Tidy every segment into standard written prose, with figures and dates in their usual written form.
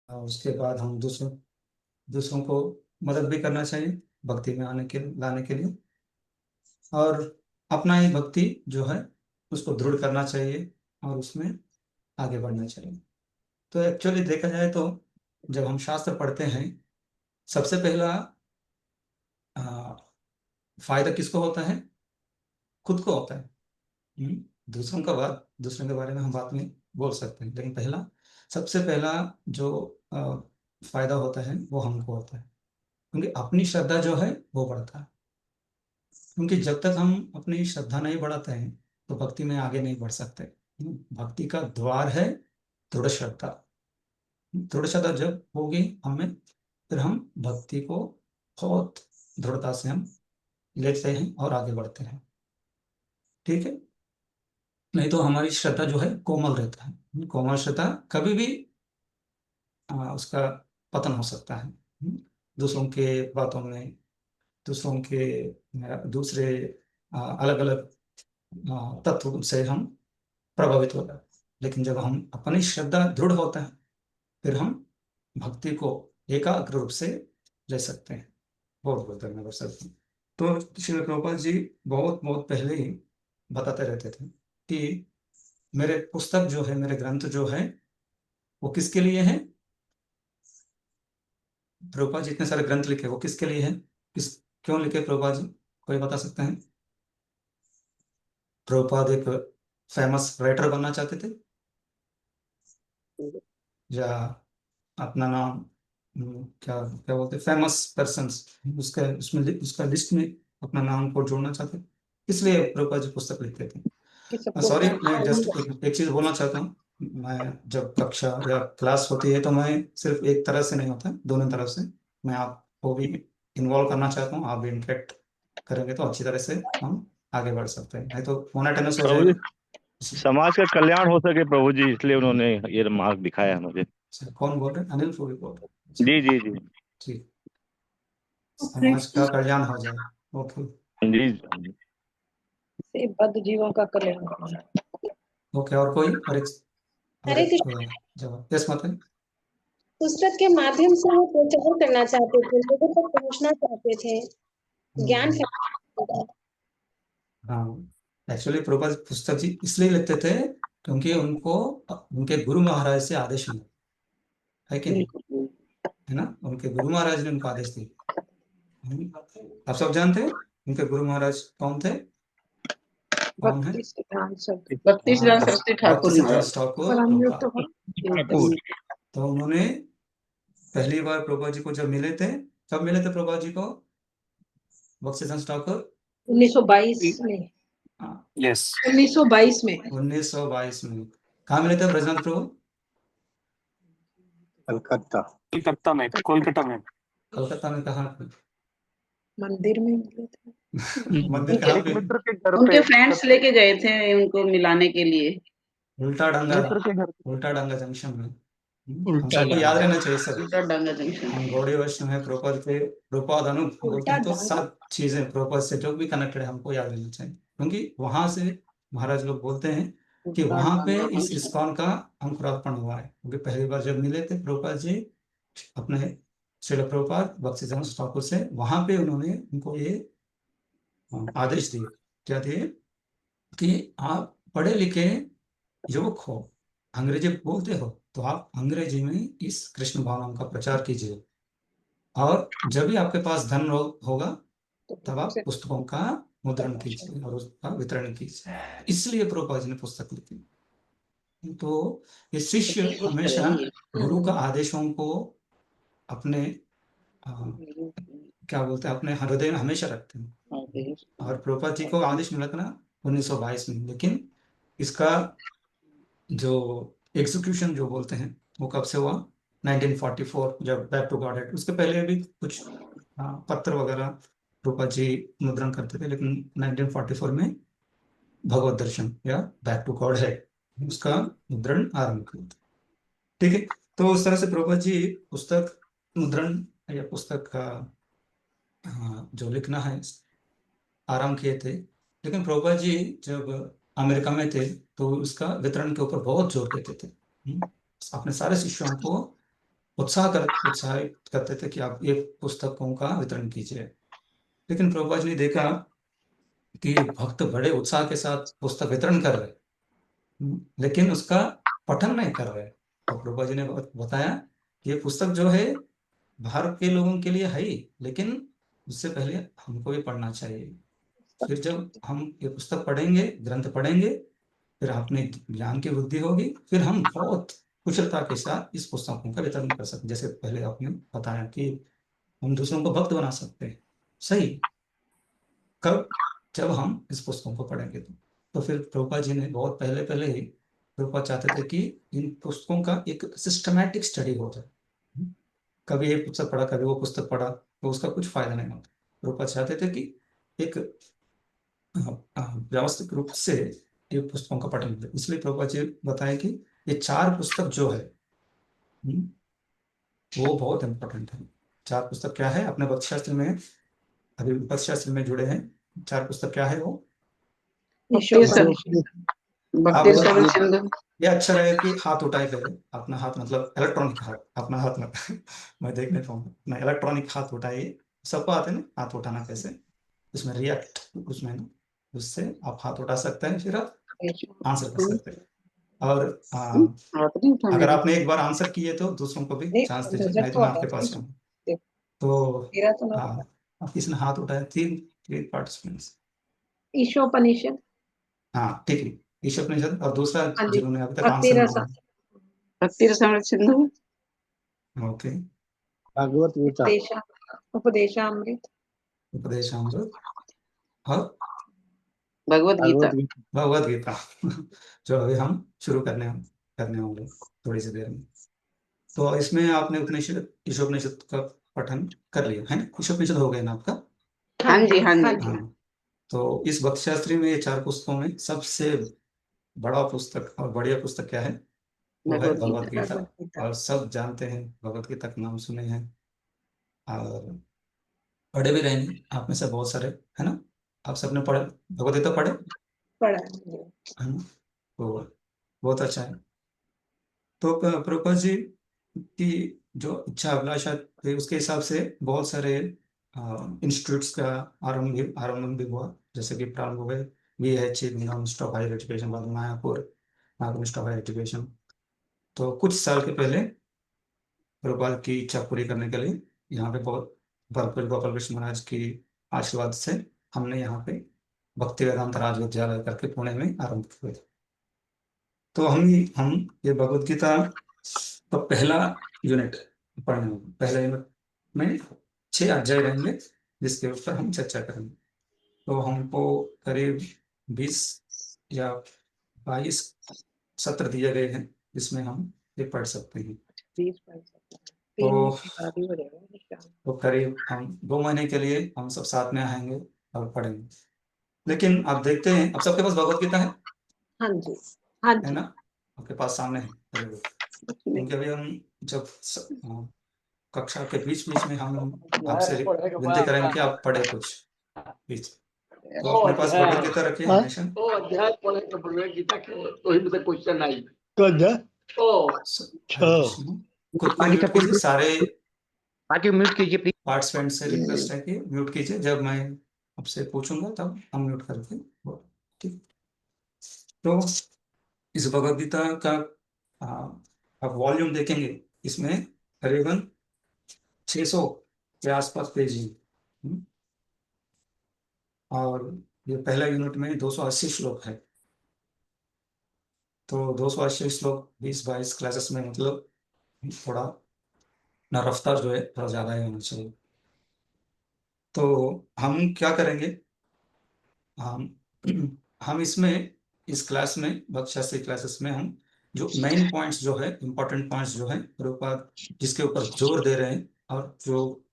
और उसके बाद हम दूसरों दूसरों को मदद भी करना चाहिए भक्ति में आने के लाने के लिए। और अपना ही भक्ति जो है उसको दृढ़ करना चाहिए और उसमें आगे बढ़ना चाहिए। तो एक्चुअली देखा जाए तो जब हम शास्त्र पढ़ते हैं, सबसे पहला आ, फायदा किसको होता है? खुद को होता है। दूसरों का बात दूसरों के बारे में हम बात में बोल सकते हैं, लेकिन सबसे पहला जो आ, फायदा होता है वो हमको होता है, क्योंकि अपनी श्रद्धा जो है वो बढ़ता है। क्योंकि जब तक हम अपनी श्रद्धा नहीं बढ़ाते हैं तो भक्ति में आगे नहीं बढ़ सकते। भक्ति का द्वार है दृढ़ श्रद्धा। दृढ़ श्रद्धा जब होगी हमें, फिर हम भक्ति को बहुत दृढ़ता से हम लेते हैं और आगे बढ़ते हैं। ठीक है। नहीं तो हमारी श्रद्धा जो है कोमल रहता है। कोमल श्रद्धा कभी भी उसका पतन हो सकता है। दूसरों के बातों में, दूसरों के दूसरे अलग अलग तत्व से हम प्रभावित होता है। लेकिन जब हम अपनी श्रद्धा दृढ़ होता है, फिर हम भक्ति को एकाग्र रूप से ले सकते हैं। बहुत बहुत धन्यवाद सर। तो श्री प्रभुपाद जी बहुत बहुत पहले ही बताते रहते थे कि मेरे पुस्तक जो है, मेरे ग्रंथ जो है वो किसके लिए है? प्रभुपाद जी इतने सारे ग्रंथ लिखे, वो किसके लिए है? क्यों लिखे प्रभुपाद जी? कोई बता सकते हैं? प्रभुपाद एक फेमस राइटर बनना चाहते थे, या अपना नाम क्या क्या बोलते, फेमस पर्सन्स, उसका उसमें उसका लिस्ट में अपना नाम को जोड़ना चाहते थे, इसलिए प्रभुपाद जी पुस्तक लिखते थे। कि सबको सॉरी, मैं ज्ञान जस्ट एक चीज बोलना चाहता हूँ। मैं जब कक्षा या क्लास होती है तो मैं सिर्फ एक तरह से नहीं होता, दोनों तरफ से मैं आपको भी इन्वॉल्व करना चाहता हूँ। आप भी इंटरेक्ट करेंगे तो अच्छी तरह से हम आगे बढ़ सकते हैं, नहीं तो मोनोटोनस हो प्रभु जाएगा। जी, समाज का कल्याण हो सके प्रभु जी, इसलिए उन्होंने ये मार्ग दिखाया है मुझे। कौन बोल रहे हैं? अनिल फूल बोल रहे हैं। जी जी जी ठीक। समाज का कल्याण हो जाए। ओके। जी। से बद्ध जीवों का कल्याण होना। ओके, और कोई? और हरे एक कृष्ण। जवाब, यस मतलब। पुस्तक के माध्यम से वो प्रचार करना चाहते थे, लोगों तक पहुंचना चाहते थे, ज्ञान फैलाना। हाँ, एक्चुअली प्रभुपाद पुस्तक जी इसलिए लिखते थे क्योंकि उनको उनके गुरु महाराज से आदेश मिला, है कि नहीं? बिल्कुल। है ना, उनके गुरु महाराज ने उनको आदेश दिया। आप सब जानते हैं उनके गुरु महाराज कौन थे? कौन है? भक्ति सिद्धांत शब्द भक्ति हाँ, सिद्धांत सरस्वती भक्ति ठाकुर सिद्धांत महाराज। ठाकुर परमयुक्त प्रभुपाद। ठाकुर। तो उन्होंने पहली बार प्रभुपाद जी को जब मिले थे, कब मिले थे प्रभुपाद जी को भक्ति सिद्धांत ठाकुर? 1922 में। यस 1922 में 1922 में। कहाँ मिले थे ब्रजनाथ प्रभु? कलकत्ता कोलकाता में कलकत्ता में। कहाँ? मंदिर में मिले थे। मंदिर कहाँ पे? मित्र के घर उनके पे फ्रेंड्स लेके गए थे उनको मिलाने के लिए। उल्टा डंगा। मित्र के घर उल्टा डंगा जंक्शन में। हम उल्टा सबको याद रहना चाहिए सर। उल्टा डांगा जंक्शन। हम गौड़ी वैष्णव है, प्रॉपर के प्रोपाद अनूप बोलते उल्टा हैं, तो डांगा। सब चीजें प्रॉपर से जो भी कनेक्टेड है हमको याद रहना चाहिए, क्योंकि वहां से महाराज लोग बोलते हैं कि उल्टा वहां पे डांगा इस जंक्शन। इस्कॉन का अंकुरार्पण हुआ है। क्योंकि पहली बार जब मिले थे प्रभुपाद जी अपने श्रील प्रभुपाद भक्तिसिद्धांत ठाकुर से, वहां पे उन्होंने उनको ये आदेश दिए। क्या दिए? कि आप पढ़े लिखे युवक हो, अंग्रेजी बोलते हो, तो आप अंग्रेजी में इस कृष्ण भावनाओं का प्रचार कीजिए, और जब भी आपके पास धन होगा तब आप पुस्तकों का मुद्रण कीजिए और उसका वितरण कीजिए। इसलिए प्रभुपाद जी ने पुस्तक लिखी। तो ये शिष्य हमेशा गुरु का आदेशों को अपने क्या बोलते हैं, अपने हृदय में हमेशा रखते हैं। और प्रभुपाद जी को आदेश मिला था ना 1922 में, लेकिन इसका जो एग्जीक्यूशन जो बोलते हैं वो कब से हुआ? 1944, जब बैक टू गॉड है। उसके पहले भी कुछ पत्र वगैरह रूपा जी मुद्रण करते थे, लेकिन 1944 में भगवत दर्शन या बैक टू गॉड है उसका मुद्रण आरंभ किया था। ठीक है। तो उस तरह से प्रभुपाद जी पुस्तक मुद्रण या पुस्तक का जो लिखना है आरंभ किए थे। लेकिन प्रभुपाद जी जब अमेरिका में थे तो उसका वितरण के ऊपर बहुत जोर देते थे। अपने सारे शिष्यों को उत्साहित करते थे कि आप ये पुस्तकों का वितरण कीजिए। लेकिन प्रभुपाद जी ने देखा कि भक्त बड़े उत्साह के साथ पुस्तक वितरण कर रहे, लेकिन उसका पठन नहीं कर रहे। तो प्रभुपाद जी ने बताया कि ये पुस्तक जो है भारत के लोगों के लिए है ही, लेकिन उससे पहले हमको भी पढ़ना चाहिए। फिर जब हम ये पुस्तक पढ़ेंगे, ग्रंथ पढ़ेंगे, फिर अपने ज्ञान की वृद्धि होगी, फिर हम बहुत कुशलता के साथ इस पुस्तकों का वितरण कर सकते हैं। जैसे पहले आपने बताया कि हम दूसरों को भक्त बना सकते हैं। सही, कब? जब हम इस पुस्तकों को पढ़ेंगे तो फिर प्रभुपाद जी ने बहुत पहले पहले ही प्रभुपाद चाहते थे कि इन पुस्तकों का एक सिस्टमैटिक स्टडी हो जाए। कभी एक पुस्तक पढ़ा, कभी वो पुस्तक पढ़ा, तो उसका कुछ फायदा नहीं होता। प्रभुपाद चाहते थे कि एक व्यवस्थित रूप से ये पुस्तकों का पठन होता है। इसलिए प्रभुपाद जी बताए कि ये 4 पुस्तक जो है वो बहुत इंपॉर्टेंट है। 4 पुस्तक क्या है? अपने भक्ति शास्त्र में, अभी भक्ति शास्त्र में जुड़े हैं 4 पुस्तक क्या है वो? भक्ति रसायन सिंधु। ये अच्छा रहे कि हाथ उठाए पहले, अपना हाथ मतलब इलेक्ट्रॉनिक हाथ, अपना हाथ मत मैं देख नहीं पाऊंगा ना, इलेक्ट्रॉनिक हाथ उठाइए। सबको आते हैं ना हाथ उठाना कैसे, उसमें रिएक्ट, उसमें उससे आप हाथ उठा सकते हैं, फिर आप आंसर कर सकते हैं। और अगर आपने एक बार आंसर किए तो दूसरों को भी चांस दीजिए, नहीं तो मैं आपके पास आऊंगा। तो आप किसने हाथ उठाया? 3 पार्टिसिपेंट्स। ईशोपनिषद। हाँ ठीक है, ईशोपनिषद। और दूसरा हाँ जी, जिन्होंने अभी तक भक्ति आंसर नहीं रसा। भक्ति रसायन सिंधु। दिया। ओके, भागवत गीता। उपदेशामृत। उपदेशामृत और भगवत गीता। भगवद गीता जो अभी हम शुरू करने होंगे थोड़ी सी देर में। तो इसमें आपने उपनिषद, ईशोपनिषद का पठन कर लिया है ना? ईशोपनिषद हो गया ना आपका? हाँ जी, हाँ जी। हाँ, तो इस भक्ति शास्त्री में ये 4 पुस्तकों में सबसे बड़ा पुस्तक और बढ़िया पुस्तक क्या है? वो है भगवद गीता। और सब जानते हैं, भगवद गीता का नाम सुने हैं और पढ़े भी रहेंगे आप में से बहुत सारे, है ना? आप सबने पढ़े, भगवद गीता पढ़े, पढ़ा। है ना? तो बहुत अच्छा है। तो प्रभुपाद जी की जो इच्छा अभिलाषा थी उसके हिसाब से बहुत सारे इंस्टीट्यूट्स का आरंभ भी हुआ। जैसे कि प्रारंभ हुए VIH institute of higher education, बाद में Mayapur Nagpur institute of higher education. तो कुछ साल के पहले प्रभुपाद की इच्छा पूरी करने के लिए यहाँ पे बहुत गोपाल कृष्ण महाराज की आशीर्वाद से हमने यहाँ पे भक्ति वेदांत राज विद्यालय करके पुणे में आरंभ किए थे। तो हम ये भगवद गीता का पहला यूनिट पढ़ने होगा। पहला यूनिट में 6 अध्याय रहेंगे जिसके ऊपर हम चर्चा करेंगे। तो हमको करीब 20 या 22 सत्र दिए गए हैं जिसमें हम ये पढ़ सकते हैं। तो करीब हम 2 महीने के लिए हम सब साथ में आएंगे और पढ़ेंगे। लेकिन आप देखते हैं, अब सबके पास भगवद गीता है? हाँ जी, हाँ है जी। ना? आपके पास सामने है, क्योंकि अभी हम जब कक्षा के बीच बीच में हम आपसे विनती करेंगे कि आप पढ़े कुछ बीच। तो अपने पास भगवद गीता रखिए हमेशा। खुद को म्यूट कीजिए, सारे म्यूट कीजिए प्लीज। पार्टिसिपेंट से रिक्वेस्ट है कि म्यूट कीजिए, जब मैं आपसे पूछूंगा तब हम म्यूट करके। ठीक, तो इस भगवद गीता का आप वॉल्यूम देखेंगे, इसमें करीबन 600 के आसपास पेज हैं। और ये पहला यूनिट में 280 श्लोक है। तो 280 श्लोक 20-22 क्लासेस में, मतलब थोड़ा ना रफ्तार जो है थोड़ा ज़्यादा ही होना चाहिए। तो हम क्या करेंगे, हम हम इसमें इस क्लास में, भक्ति शास्त्री क्लासेस में हम जो मेन पॉइंट्स जो है, इंपॉर्टेंट पॉइंट्स जो है प्रभुपाद जिसके ऊपर जोर दे रहे हैं, और जो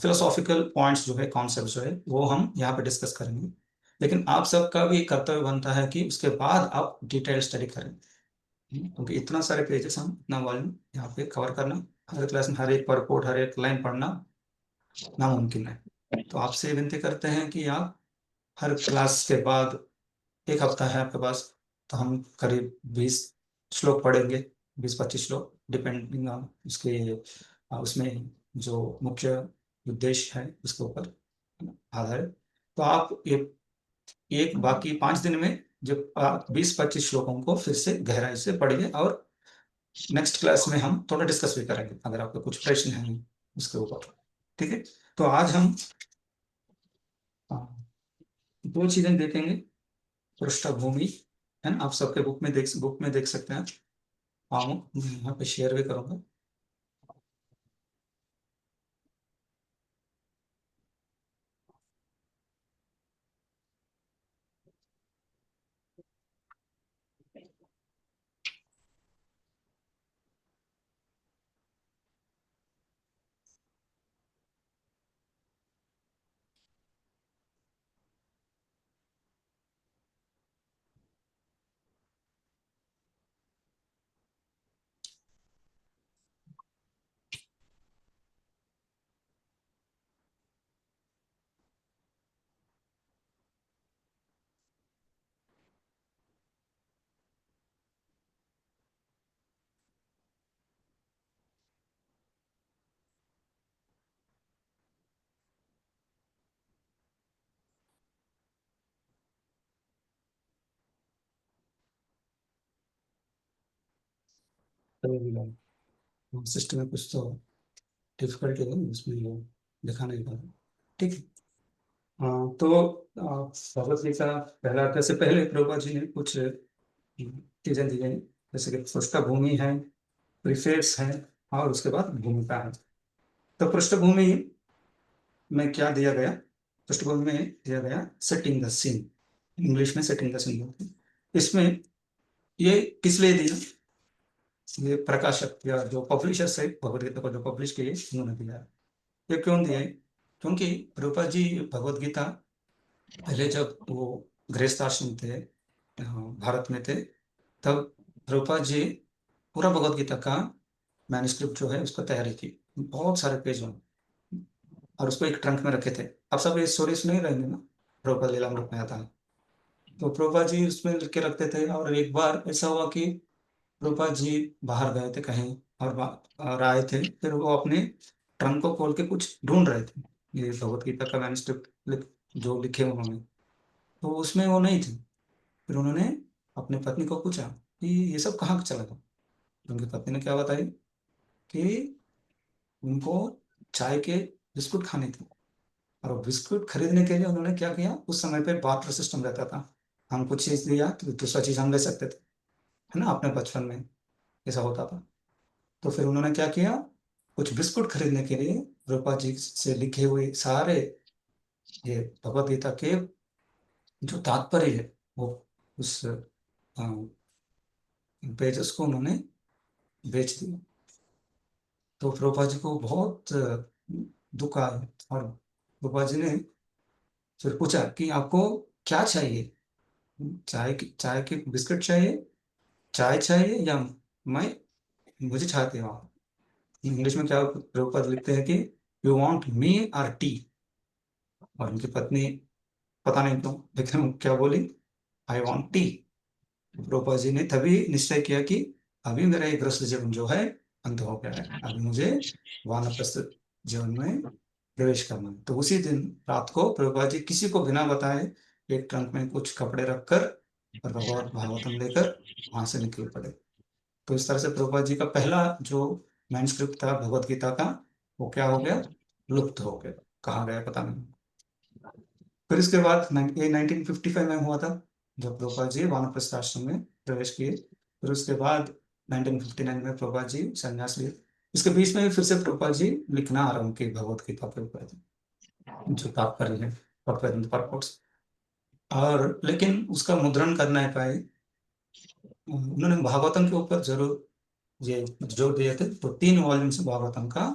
फिलोसॉफिकल पॉइंट्स जो है, कॉन्सेप्ट जो है, वो हम यहाँ पे डिस्कस करेंगे। लेकिन आप सबका भी कर्तव्य बनता है कि उसके बाद आप डिटेल स्टडी करें, क्योंकि इतना सारे पेजेस, हम इतना वॉल्यूम यहाँ पे कवर करना, हर क्लास में हर एक परपोर्ट, हर एक लाइन पढ़ना नामुमकिन है। तो आपसे विनती करते हैं कि आप हर क्लास के बाद, एक हफ्ता है आपके पास, तो हम करीब 20 श्लोक पढ़ेंगे, 20-25 श्लोक। डिपेंडिंग ऑन उसके उसमें जो मुख्य उद्देश्य है उसके ऊपर आधारित। तो आप एक बाकी 5 दिन में जो 20-25 श्लोकों को फिर से गहराई से पढ़िए, और नेक्स्ट क्लास में हम थोड़ा डिस्कस भी करेंगे अगर आपको कुछ प्रश्न है उसके ऊपर। ठीक है, तो आज हम दो चीजें देखेंगे। पृष्ठभूमि है ना, आप सबके बुक में देख सकते हैं। हाँ, मैं यहाँ पे शेयर भी करूंगा। सिस्टम में कुछ तो डिफिकल्टी है उसमें, वो दिखा नहीं पा रहा। ठीक है, हाँ तो भगवत गीता पहला अध्याय से पहले प्रभुपाद जी ने कुछ चीजें दी हैं, जैसे कि पृष्ठभूमि है, प्रीफेस है, और उसके बाद भूमिका है। तो पृष्ठभूमि में क्या दिया गया? पृष्ठभूमि में दिया गया सेटिंग द सीन, इंग्लिश में सेटिंग द सीन बोलते हैं। इसमें ये किस लिए दिया? ये प्रकाशक या जो पब्लिशर्स है भगवत गीता को जो पब्लिश किए उन्होंने दिया है। ये क्यों दिया है? क्योंकि प्रभुपाद जी भगवत गीता पहले जब वो गृहस्थ आश्रम थे, भारत में थे, तब प्रभुपाद जी पूरा भगवत गीता का मैन्युस्क्रिप्ट जो है उसका तैयारी की, बहुत सारे पेज में, और उसको एक ट्रंक में रखे थे। आप सब ये स्टोरी सुन ही रहेंगे ना, प्रभुपाद लीलामृत में आता है। तो प्रभुपाद जी उसमें लिख के रखते थे, और एक बार ऐसा हुआ कि प्रभुपाद जी बाहर गए थे कहीं, और आए थे, फिर वो अपने ट्रंक को खोल के कुछ ढूंढ रहे थे, ये भगवत गीता का मैन्युस्क्रिप्ट जो लिखे उन्होंने, तो उसमें वो नहीं थे। फिर उन्होंने अपनी पत्नी को पूछा कि ये सब कहाँ चला गया। उनकी पत्नी ने क्या बताई कि उनको चाय के बिस्कुट खाने थे, और वो बिस्कुट खरीदने के लिए उन्होंने क्या किया, उस समय पे बार्टर सिस्टम रहता था, हम कुछ चीज दिया तो दूसरा चीज हम ले सकते थे, है ना, अपने बचपन में ऐसा होता था। तो फिर उन्होंने क्या किया, कुछ बिस्कुट खरीदने के लिए रूपा जी से लिखे हुए सारे ये भगवत गीता के जो तात्पर्य है वो उस पेजेस को उन्होंने बेच दिया। तो रूपा जी को बहुत दुख आया, और रूपा जी ने फिर पूछा कि आपको क्या चाहिए, चाय के बिस्किट चाहिए, चाय चाहिए, या मैं मुझे चाहते हो आप? इंग्लिश में क्या प्रभुपाद लिखते हैं कि यू वांट मी और टी, और उनकी पत्नी पता नहीं क्यों लेकिन वो क्या बोली, I want T. Prabhupada ji ने तभी निश्चय किया कि अभी मेरा ये गृहस्थ जीवन जो है अंत हो गया है, अभी मुझे वानप्रस्थ जीवन में प्रवेश करना है। तो उसी दिन रात को प्रभुपाद जी किसी को बिना बताए एक ट्रंक में कुछ कपड़े रखकर और भगवत भागवतम लेकर वहां से निकल पड़े। तो इस तरह से प्रभुपाद जी का पहला जो मैन्युस्क्रिप्ट था भगवत गीता का, वो क्या हो गया, लुप्त हो गया, कहाँ गया पता नहीं। फिर इसके बाद ये 1955 में हुआ था, जब प्रभुपाद जी वानप्रस्थ आश्रम में प्रवेश किए। फिर उसके बाद 1959 में प्रभुपाद जी संन्यास लिए। इसके बीच में फिर से प्रभुपाद जी लिखना आरंभ किए भगवत गीता के ऊपर जो तात्पर्य है, पर्पस, और लेकिन उसका मुद्रण कर नहीं पाए। उन्होंने भागवतम के ऊपर जरूर ये जोर दिए थे, तो 3 वॉल्यूम्स भागवतम का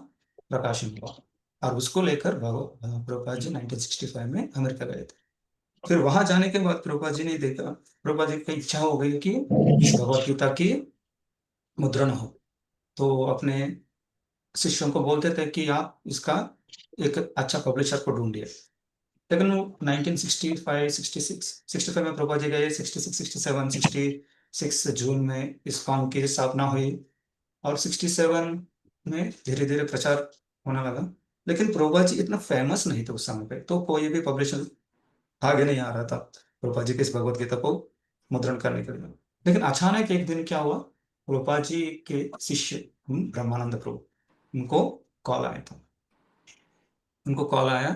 प्रकाशन हुआ, और उसको लेकर प्रभुपाद जी 1965 में अमेरिका गए थे। फिर वहां जाने के बाद प्रभुपाद जी ने देखा, प्रभुपाद जी की इच्छा हो गई कि इस भगवत गीता की मुद्रण हो, तो अपने शिष्यों को बोलते थे कि आप इसका एक अच्छा पब्लिशर को ढूंढिए। लेकिन वो 1965, 65 में प्रभुपाद जी गए, 66, 67, 66 जून में इस्कॉन की स्थापना हुई, और 67 में धीरे धीरे प्रचार होने लगा। लेकिन प्रभुपाद जी इतना फेमस नहीं थे उस समय पे, तो कोई भी पब्लिशर आगे नहीं आ रहा था प्रभुपाद जी के इस भगवत गीता को मुद्रण करने के लिए। लेकिन अचानक एक दिन क्या हुआ, प्रभुपाद जी के शिष्य ब्रह्मानंद प्रभु, उनको कॉल आया था। उनको कॉल आया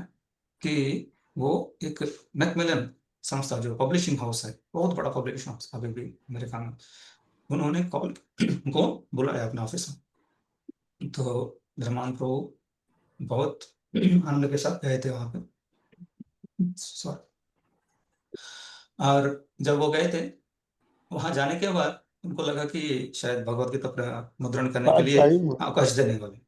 कि वो एक मैकमिलन संस्था, जो पब्लिशिंग हाउस है, बहुत बड़ा पब्लिशिंग हाउस अभी भी अमेरिका में, उन्होंने कॉल उनको बुलाया अपने ऑफिस में। तो ब्रह्मानंद प्रभु बहुत आनंद के साथ गए थे वहां पे। सॉरी। और जब वो गए थे, वहां जाने के बाद उनको लगा कि शायद भगवत गीता मुद्रण करने के लिए अवकाश देने वाले।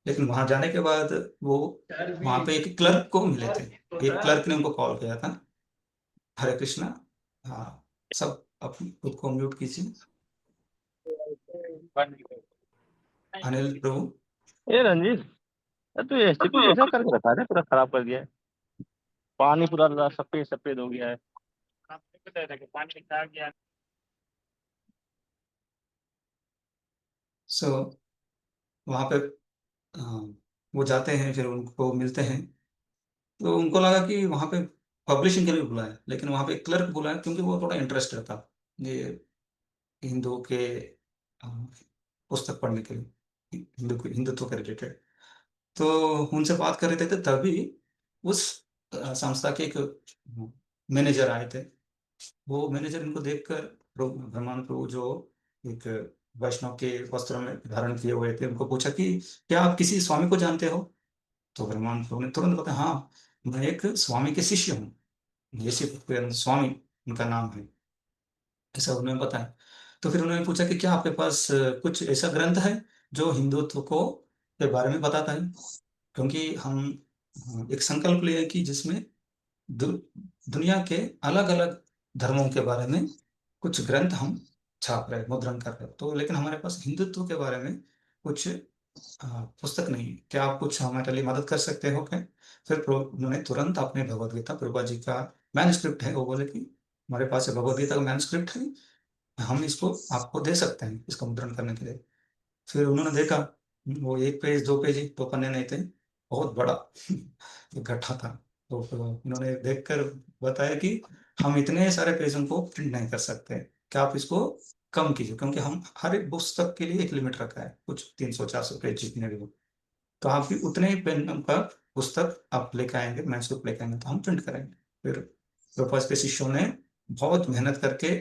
लेकिन वहां जाने के बाद वो वहां पे एक क्लर्क को मिले थे। एक क्लर्क ने उनको कॉल किया था। हरे कृष्णा। हाँ, सब अपनी खुद को म्यूट कीजिए। अनिल प्रभु। ए रंजीत, तू एसटीपी ऐसा करके रखा है, पूरा खराब कर दिया है। पानी पूरा सफेद सफेद हो गया है। सो वहां पे वो जाते हैं, फिर उनको मिलते हैं। तो उनको लगा कि वहां पे पब्लिशिंग के लिए बुलाया, लेकिन वहां पे क्लर्क बुलाया क्योंकि वो थोड़ा इंटरेस्टेड था ये हिंदू के अ, पुस्तक पढ़ने के लिए, हिंदुत्व के रिलेटेड। तो उनसे बात कर रहे थे, तभी उस संस्था के एक मैनेजर आए थे। वो मैनेजर इनको देखकर ब्रह्मानंद प्रभु, जो एक वैष्णव के वस्त्रों में धारण किए हुए थे, उनको पूछा कि क्या आप किसी स्वामी को जानते हो? तो ब्रह्मानंद प्रभु ने तुरंत बताया, हाँ, मैं एक स्वामी के शिष्य हूँ, येसी स्वामी उनका नाम है, ऐसा उन्होंने बताया। तो फिर उन्होंने पूछा कि क्या आपके पास कुछ ऐसा ग्रंथ है जो हिंदुत्व को के बारे में बताता है? क्योंकि हम एक संकल्प लिए कि जिसमें दु, दुनिया के अलग अलग धर्मों के बारे में कुछ ग्रंथ हम छाप रहे, मुद्रण कर रहे, तो लेकिन हमारे पास हिंदुत्व के बारे में कुछ पुस्तक नहीं है। क्या आप कुछ हमारे लिए मदद कर सकते हो क्या? फिर उन्होंने तुरंत अपने भगवत गीता, प्रभुपाद जी का मैन्युस्क्रिप्ट है, वो बोले कि हमारे पास भगवत गीता का मैन्युस्क्रिप्ट है, हम इसको आपको दे सकते हैं इसका मुद्रण करने के लिए। फिर उन्होंने देखा, वो एक पेज दो पेज तो पन्ने नहीं थे, बहुत बड़ा एक गट्ठा था। तो उन्होंने देखकर बताया कि हम इतने सारे पेजों को प्रिंट नहीं कर सकते, क्या आप इसको कम कीजिए, क्योंकि हम हर एक पुस्तक के लिए एक लिमिट रखा है, कुछ 300-400 पेज जितने भी हो, तो आप भी उतने ही पेन का पुस्तक आप लेके आएंगे, मैन्युस्क्रिप्ट लेके आएंगे, तो हम प्रिंट करेंगे। फिर प्रभुपाद के शिष्यों ने बहुत मेहनत करके,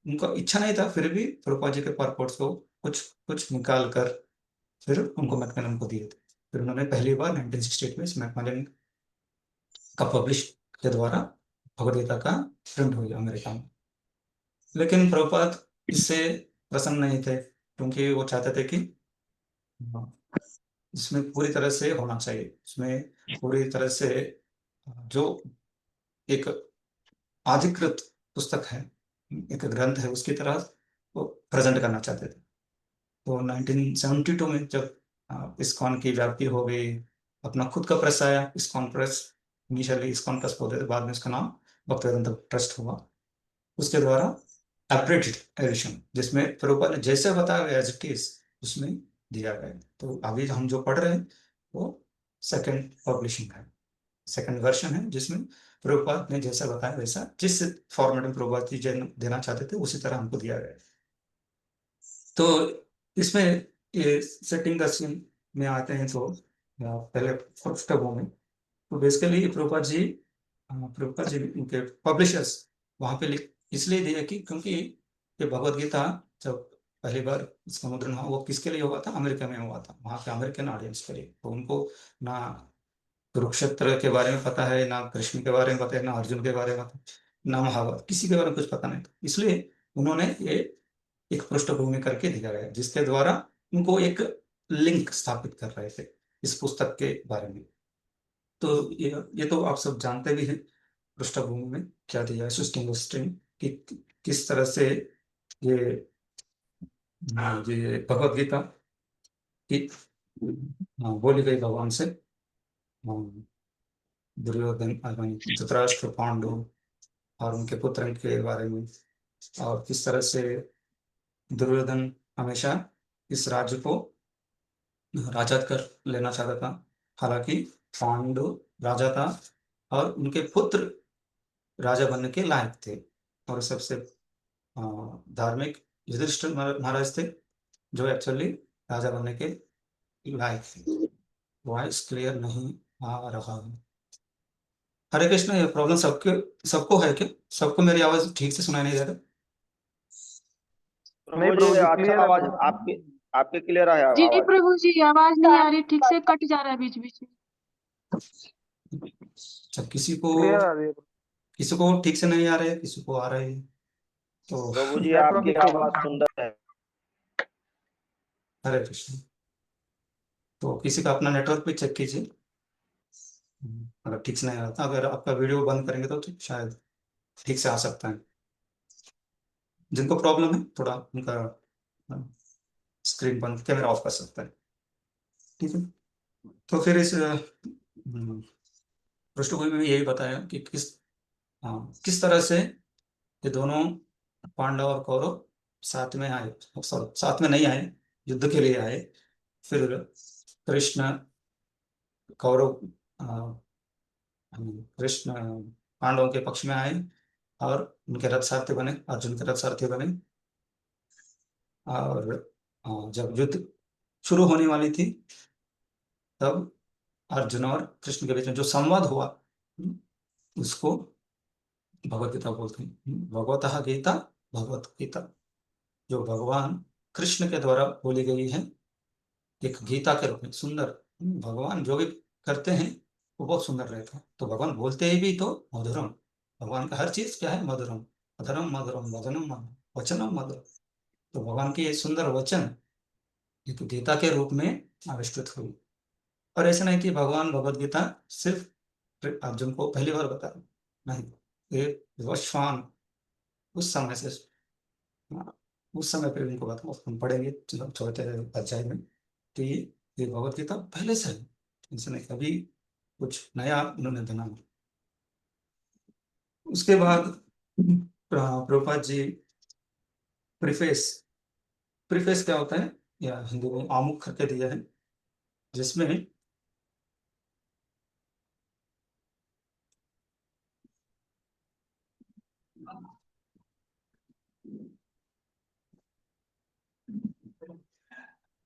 उनका इच्छा नहीं था, फिर भी प्रभुपाद जी के परपोर्ट्स को कुछ कुछ निकाल कर फिर उनको मैकमिलन को दिए थे। फिर उन्होंने पहली बार 1968 में इस मैकमिलन का पब्लिश के द्वारा भगवद गीता का प्रिंट हुई अमेरिका में। लेकिन प्रभुपाद इससे प्रसन्न नहीं थे, क्योंकि वो चाहते थे कि इसमें पूरी तरह से होना चाहिए, इसमें पूरी तरह से जो एक अधिकृत पुस्तक है, एक ग्रंथ है, उसकी तरह वो प्रेजेंट करना चाहते थे। तो 1972 में जब इस्कॉन की व्याप्ति हो गई, अपना खुद का प्रेस आया, ISKCON press. Initially ISKCON press बोलते थे, बाद में इसका नाम भक्तिवेदांत ट्रस्ट हुआ। उसके द्वारा एब्रिज्ड एडिशन, जिसमें प्रभुपाद ने जैसे बताया एज इट इज उसमें दिया गया। तो अभी हम जो पढ़ रहे हैं वो सेकंड पब्लिशिंग है, सेकंड वर्जन है, जिसमें प्रभुपाद ने जैसा बताया वैसा, जिस फॉर्मेट में प्रभुपाद जी देना चाहते थे उसी तरह हमको दिया गया। तो इसमें ये सेटिंग द सीन में आते हैं, तो पहले पृष्ठभूमि में, तो बेसिकली प्रभुपाद जी उनके पब्लिशर्स वहां पे इसलिए दिए कि क्योंकि ये भगवत गीता जब पहली बार इसका मुद्रण हुआ, वो किसके लिए हुआ था? अमेरिका में हुआ था, वहां पे अमेरिकन ऑडियंस के लिए। तो उनको ना कुरुक्षेत्र के बारे में पता है, ना कृष्ण के बारे में पता है, ना अर्जुन के बारे में पता है, ना महाभारत, किसी के बारे में कुछ पता नहीं था। इसलिए उन्होंने ये एक पृष्ठभूमि करके दिया गया, जिसके द्वारा उनको एक लिंक स्थापित कर रहे थे इस पुस्तक के बारे में। तो ये तो आप सब जानते भी हैं, पृष्ठभूमि में क्या दिया है, स्टिंग स्ट्रिंग, कि किस तरह से ये ये भगवत गीता की बोली गई भगवान से, दुर्योधन धृतराष्ट्र, पांडु और उनके पुत्र के बारे में, और किस तरह से दुर्योधन हमेशा इस राज्य को राजा कर लेना चाहता था। हालांकि पांडु राजा था और उनके पुत्र राजा बनने के लायक थे, और सबसे धार्मिक युधिष्ठिर महाराज थे जो एक्चुअली राजा बनने के लायक थे। वॉइस क्लियर नहीं आ रहा है। हरे कृष्ण, ये प्रॉब्लम सबको है क्या? सबको मेरी आवाज ठीक से सुनाई नहीं दे रहा? प्रभु जी अच्छा आवाज आपके आपके क्लियर है जी आवाज। प्रभु जी, आवाज नहीं आ रही, ठीक से कट जा रहा है बीच बीच में। अच्छा, किसी को ठीक से नहीं आ रहा है, किसी को आ रहा है। तो प्रभु जी आपकी आवाज सुंदर है। हरे कृष्ण। तो किसी का अपना नेटवर्क पे चेक कीजिए, अगर ठीक से नहीं आ रहा था। अगर आपका वीडियो बंद करेंगे तो शायद ठीक से आ सकता है। जिनको प्रॉब्लम है थोड़ा उनका स्क्रीन बंद, कैमरा ऑफ कर सकता है। ठीक है, तो फिर इस पृष्ठभूमि में यही बताया कि किस तरह से ये दोनों पांडव और कौरव साथ में आए, सॉरी साथ में नहीं आए, युद्ध के लिए आए। फिर कृष्ण कौरव कृष्ण पांडवों के पक्ष में आए और उनके रथ सारथी बने, अर्जुन के रथ सारथी बने। और जब युद्ध शुरू होने वाली थी तब अर्जुन और कृष्ण के बीच में जो संवाद हुआ उसको भगवत गीता बोलते हैं। भगवतः गीता, भगवत गीता जो भगवान कृष्ण के द्वारा बोली गई है, एक गीता के रूप में सुंदर। भगवान जो भी करते हैं वो बहुत सुंदर रहता है। तो भगवान बोलते ही भी तो मधुरम, भगवान का हर चीज क्या है? मधुरम, अधरम मधुरम, वचनम मधुरम, वचनम मधुरम। तो भगवान की ये सुंदर वचन एक गीता के रूप में आविष्कृत हुई। और ऐसा नहीं कि भगवान भगवत गीता सिर्फ अर्जुन को पहली बार बता, नहीं, ये विवस्वान उस समय से, उस समय पर उनको बता, हम पढ़ेंगे चौथे अध्याय में। तो ये भगवत गीता पहले से है, इसने कभी कुछ नया उन्होंने बना। उसके बाद प्रभुपाद जी प्रीफेस, प्रीफेस क्या होता है या हिंदी में आमुख करके दिया है, जिसमें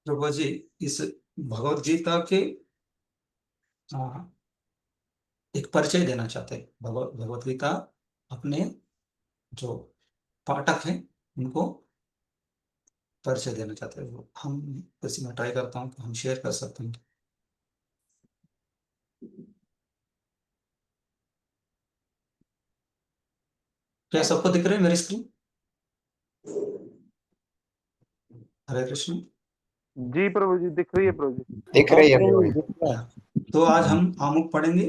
प्रभुपाद जी इस भगवत गीता के एक परिचय देना चाहते हैं। भगवत गीता अपने जो पाठक हैं उनको परिचय देना चाहते हैं। हम इसी में ट्राई करता हूँ कि हम शेयर कर सकते हैं। क्या सबको दिख रही है मेरी स्क्रीन? हरे कृष्ण। जी प्रभु जी, दिख रही है प्रभु जी। दिख रही है प्रभु जी। तो आज हम आमुख पढ़ेंगे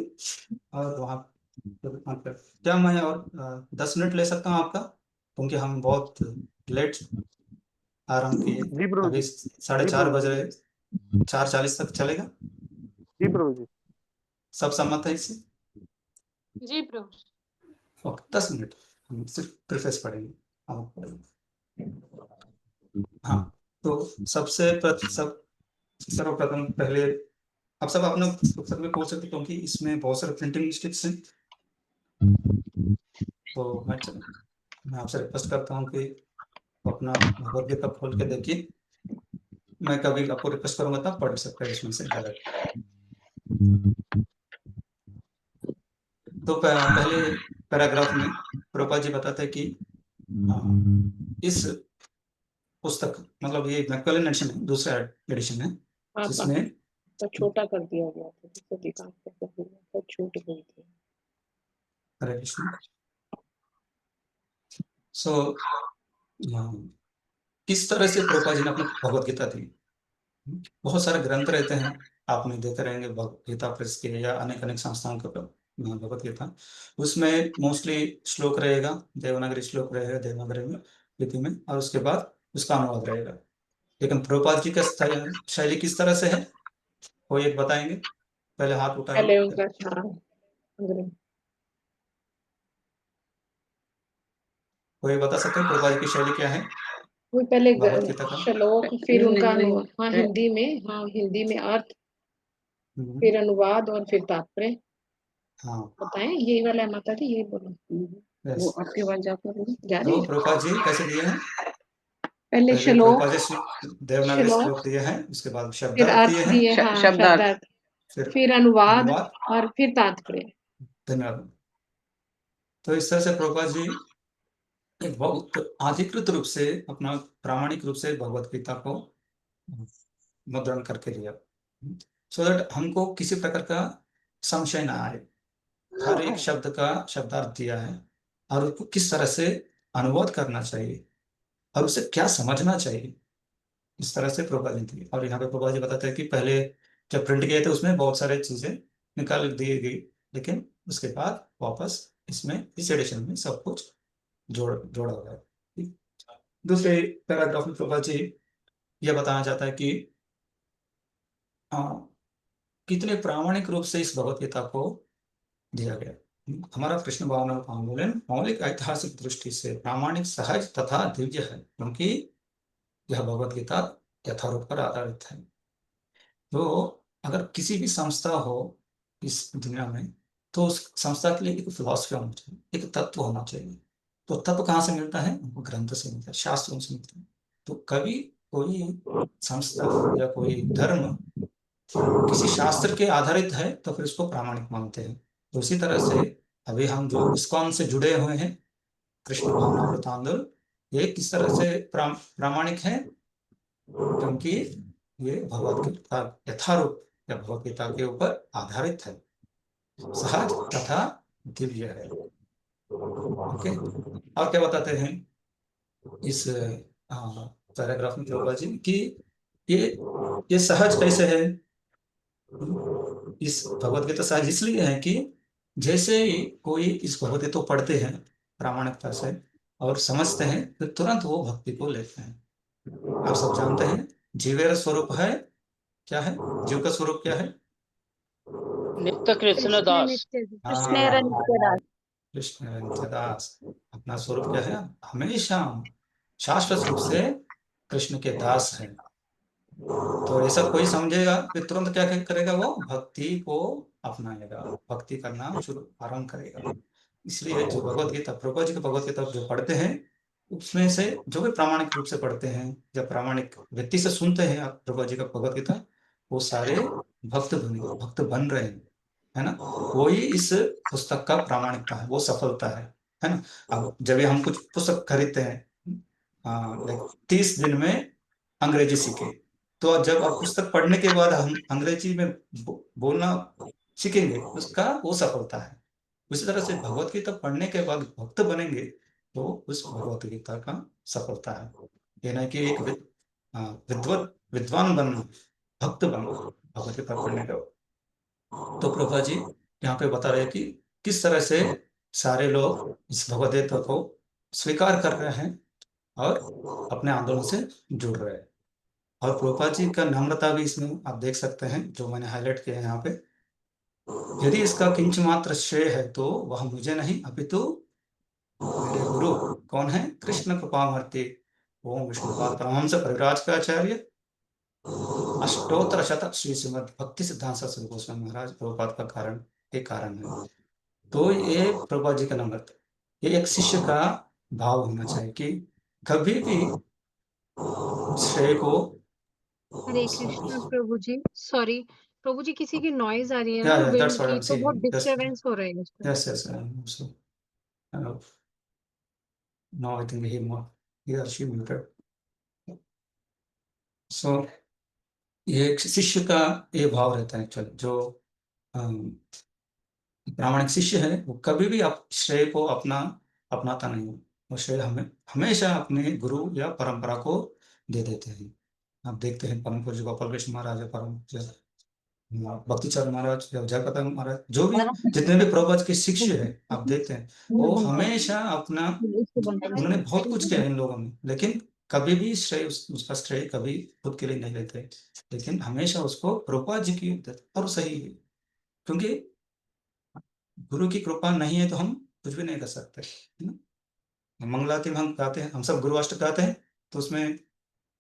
और वहाँ क्या मैं और 10 मिनट ले सकता हूँ आपका, क्योंकि हम बहुत लेट आरंभ किए। जी प्रभु अभी जी। 4:30 बज रहे, 4:40 तक चलेगा? जी प्रभु जी। सब सहमत है इससे? जी प्रभु। ओके, 10 मिनट हम सिर्फ प्रीफेस पढ़ेंगे, आमुख पढ़ेंगे। हाँ, तो सर्वप्रथम पहले आप सब अपना पुस्तक में खोल सकते, क्योंकि इसमें बहुत सारे प्रिंटिंग मिस्टेक्स हैं। तो मैं आपसे रिक्वेस्ट करता हूँ कि अपना भगवद गीता खोल के देखिए। मैं कभी आपको रिक्वेस्ट करूंगा तब पढ़ सकते हैं इसमें से डायरेक्ट। तो पहले पैराग्राफ में प्रभुपाद जी बताते हैं कि इस पुस्तक, मतलब ये मैकमिलन एडिशन है, दूसरा एडिशन है, जिसमें तो छोटा कर दिया गया था, जिससे विकास कर छूट गई थी। हरे कृष्ण। सो किस तरह से प्रभुपाद जी ने अपने भगवत गीता दी? बहुत सारे ग्रंथ रहते हैं, आपने देखे रहेंगे भगवत गीता प्रेस के या अनेक अनेक संस्थाओं के भगवत गीता। उसमें मोस्टली श्लोक रहेगा, देवनागरी श्लोक रहेगा, देवनागरी में लिपि में, और उसके बाद उसका अनुवाद रहेगा। लेकिन प्रभुपाद जी का शैली किस तरह से है, कोई एक बताएंगे? पहले हाथ उठाइए। पहले उनका अंग्रेजी। कोई बता सकते हैं प्रभुपाद जी की शैली क्या है? वो पहले भगवत गीता का। श्लोक, फिर उनका नहीं, हाँ हिंदी में, हाँ हिंदी में अर्थ, हम्म, फिर अनुवाद और फिर तात्पर्य हाँ बताएं। यही वाला है माता जी, यही बोलो। वो यस। आपके आवाज जाता है। जा रही तो है। प्रभुपाद जी कैसे दिए हैं? पहले पहले श्लोक, प्रभुपाद जी देवनागरी श्लोक, श्लोक दिए हैं, उसके बाद फिर शब्दार्थ अर्थ दिए हैं, दिए, हाँ शब्दार्थ। शब्दार्थ, फिर फिर अनुवाद अनुवाद। और फिर तात्पर्य। धन्यवाद। तो इस तरह से प्रभुपाद जी एक बहुत अधिकृत रूप से अपना प्रामाणिक रूप से भगवत गीता को मुद्रण करके लिया, सो दैट हमको किसी प्रकार का संशय ना आए। हर एक शब्द का शब्दार्थ दिया है और उसको किस तरह से अनुवाद करना चाहिए और उसे क्या समझना चाहिए, इस तरह से प्रभुपाद जी थी। और यहाँ पे प्रभुपाद जी बताते हैं कि पहले जब प्रिंट किए थे उसमें बहुत सारे चीजें निकाल दी गई, लेकिन उसके बाद वापस इसमें इस एडिशन में सब कुछ जोड़ा हुआ है। ठीक। दूसरे पैराग्राफ में प्रभुपाद जी यह बताना चाहता है कि कितने प्रामाणिक रूप से इस भगवत गीता को दिया गया। हमारा कृष्ण भावना आंदोलन मौलिक ऐतिहासिक दृष्टि से प्रामाणिक, सहज तथा दिव्य है, क्योंकि यह भगवत गीता यथारूप पर आधारित है। तो अगर किसी भी संस्था हो इस दुनिया में, तो उस संस्था के लिए एक फिलॉसफी होना चाहिए, एक तत्व होना चाहिए। तो तत्व कहाँ से मिलता है? वो ग्रंथ से मिलता है, शास्त्रों से मिलता है। तो कभी कोई संस्था या कोई धर्म किसी शास्त्र के आधारित है तो फिर उसको प्रामाणिक मानते हैं। तो उसी तरह से अभी हम जो इस्कॉन से जुड़े हुए हैं, कृष्ण भावनामृत आंदोलन, ये किस तरह से प्रामाणिक है? क्योंकि ये भगवत गीता यथारूप या भगवत गीता के ऊपर आधारित है, सहज तथा दिव्य है। ओके। और क्या बताते हैं इस पैराग्राफ में प्रभुपाद जी कि ये सहज कैसे है? इस भगवत गीता सहज इसलिए है कि जैसे ही कोई इस भगवत गीता को पढ़ते हैं प्रामाणिकता से और समझते हैं, तो तुरंत वो भक्ति को लेते हैं। आप सब जानते हैं जीवेर स्वरूप है, क्या है जीव का स्वरूप? क्या है? नित्य कृष्ण दास। हाँ, कृष्ण नित्यदास। अपना स्वरूप क्या है? हमेशा शाश्वत रूप से कृष्ण के दास है। तो ऐसा कोई समझेगा कि तुरंत क्या करेगा? वो भक्ति को अपनाएगा, भक्ति करना शुरू आरंभ करेगा। इसलिए जो भगवत गीता, प्रभुपाद जी की भगवत गीता जो पढ़ते हैं, उसमें से जो भी प्रामाणिक रूप से पढ़ते हैं या प्रामाणिक व्यक्ति से सुनते हैं आप प्रभुपाद जी का भगवत गीता, वो सारे भक्त बन रहे हैं, है ना? वही इस पुस्तक का प्रामाणिकता है, वो सफलता है ना? अब जब भी हम कुछ पुस्तक खरीदते हैं, लाइक 30 दिन में अंग्रेजी सीखे, तो जब आप पुस्तक पढ़ने के बाद हम अंग्रेजी में बोलना सीखेंगे, उसका वो सफलता है। उसी तरह से भगवत गीता पढ़ने के बाद भक्त बनेंगे, तो उस भगवत गीता का सफलता है। ये नहीं कि एक विद्वान बनना, भक्त बनना भगवत गीता पढ़ने के बाद। तो प्रभा जी यहाँ पे बता रहे हैं कि किस तरह से सारे लोग इस भगवत गीता को स्वीकार कर रहे हैं और अपने आंदोलन से जुड़ रहे हैं। और प्रभुपाद जी का नम्रता भी इसमें आप देख सकते हैं, जो मैंने हाईलाइट किया है यहाँ पे। यदि इसका किंच मात्र श्रेय है तो वह मुझे नहीं, अपितु मेरे गुरु कौन है? कृष्ण कृपामूर्ति ओम विष्णुपाद परमहंस परिव्राजकाचार्य अष्टोत्तर शत श्री श्रीमद भक्ति सिद्धांत सरस्वती गोस्वामी महाराज प्रभुपाद का कारण एक कारण है। तो ये प्रभुपाद जी का नम्रता, ये एक शिष्य का भाव होना चाहिए कि कभी भी श्रेय को। हरे कृष्ण प्रभु जी, सॉरी प्रभु जी, किसी की नॉइज आ रही है ना Yeah, विंड that's what की, I'm तो बहुत saying. Yes, डिस्टरबेंस हो रहा है इसमें। yes. So, uh, now I think he or she muted. So ये एक शिष्य का ये भाव रहता है एक्चुअली, जो प्रामाणिक शिष्य है वो कभी भी आप श्रेय को अपनाता नहीं है। वो श्रेय हमें हमेशा अपने गुरु या परंपरा को दे देते हैं। आप देखते हैं परम पूज्य गोपाल कृष्ण महाराज, परम पूज्य भक्ति चरण महाराज या जयप्रकाश महाराज, जो भी जितने भी प्रभुपाद के शिष्य है, आप देखते हैं वो हमेशा अपना, उन्होंने बहुत कुछ किया इन लोगों ने, लेकिन कभी भी श्रेय उसका श्रेय कभी खुद के लिए नहीं लेते, लेकिन हमेशा उसको प्रभुपाद जी की और सही है, क्योंकि गुरु की कृपा नहीं है तो हम कुछ भी नहीं कर सकते, है ना? मंगलाती में हम गाते हैं, हम सब गुरु अष्टक गाते हैं, तो उसमें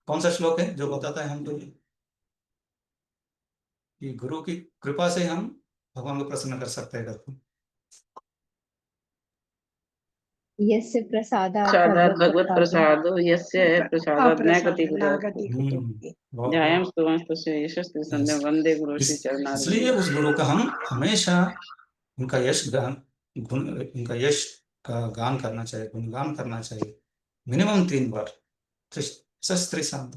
कौन सा श्लोक है जो बताता है हमको कि गुरु की कृपा से हम भगवान को प्रसन्न कर सकते हैं करके? यस्य प्रसादात् प्रसादात् भगवत् भगवत् प्रसादो यस्य प्रसादात् न गति ध्यायं स्तुवंस्तस्य यशस्ति संध्या वंदे गुरु श्री चरणारविंद। इसलिए उस गुरु का हम हमेशा उनका यश गान उनका यश का गान करना चाहिए, गुणगान करना चाहिए, मिनिमम 3 बार। शस्त्र शांत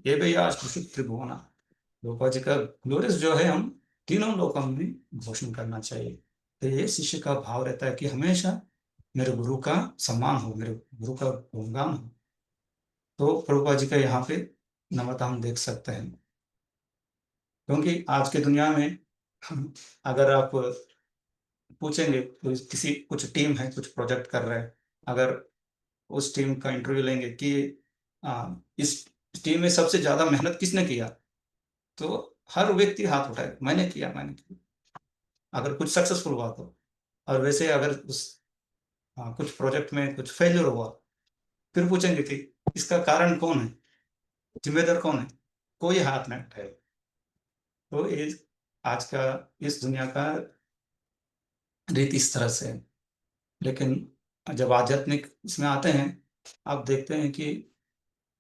ये भी आज कुशित त्रिभुवना गोपाल जी का ग्लोरियस जो है हम तीनों लोकों में घोषणा करना चाहिए। तो ये शिष्य का भाव रहता है कि हमेशा मेरे गुरु का सम्मान हो, मेरे गुरु का गुणगान हो। तो प्रभुपाद जी का यहाँ पे नम्रता हम देख सकते हैं, क्योंकि आज की दुनिया में अगर आप पूछेंगे तो किसी कुछ टीम है, कुछ प्रोजेक्ट कर रहे हैं, अगर उस टीम का इंटरव्यू लेंगे कि इस टीम में सबसे ज्यादा मेहनत किसने किया, तो हर व्यक्ति हाथ उठाए, मैंने किया। अगर कुछ सक्सेसफुल हुआ तो। और वैसे अगर उस कुछ प्रोजेक्ट में कुछ फेलियर हुआ, फिर पूछेंगे कि इसका कारण कौन है, जिम्मेदार कौन है, कोई हाथ नहीं उठाए। तो आज का इस दुनिया का रीति इस तरह से है। लेकिन जब आध्यात्मिक इसमें आते हैं, आप देखते हैं कि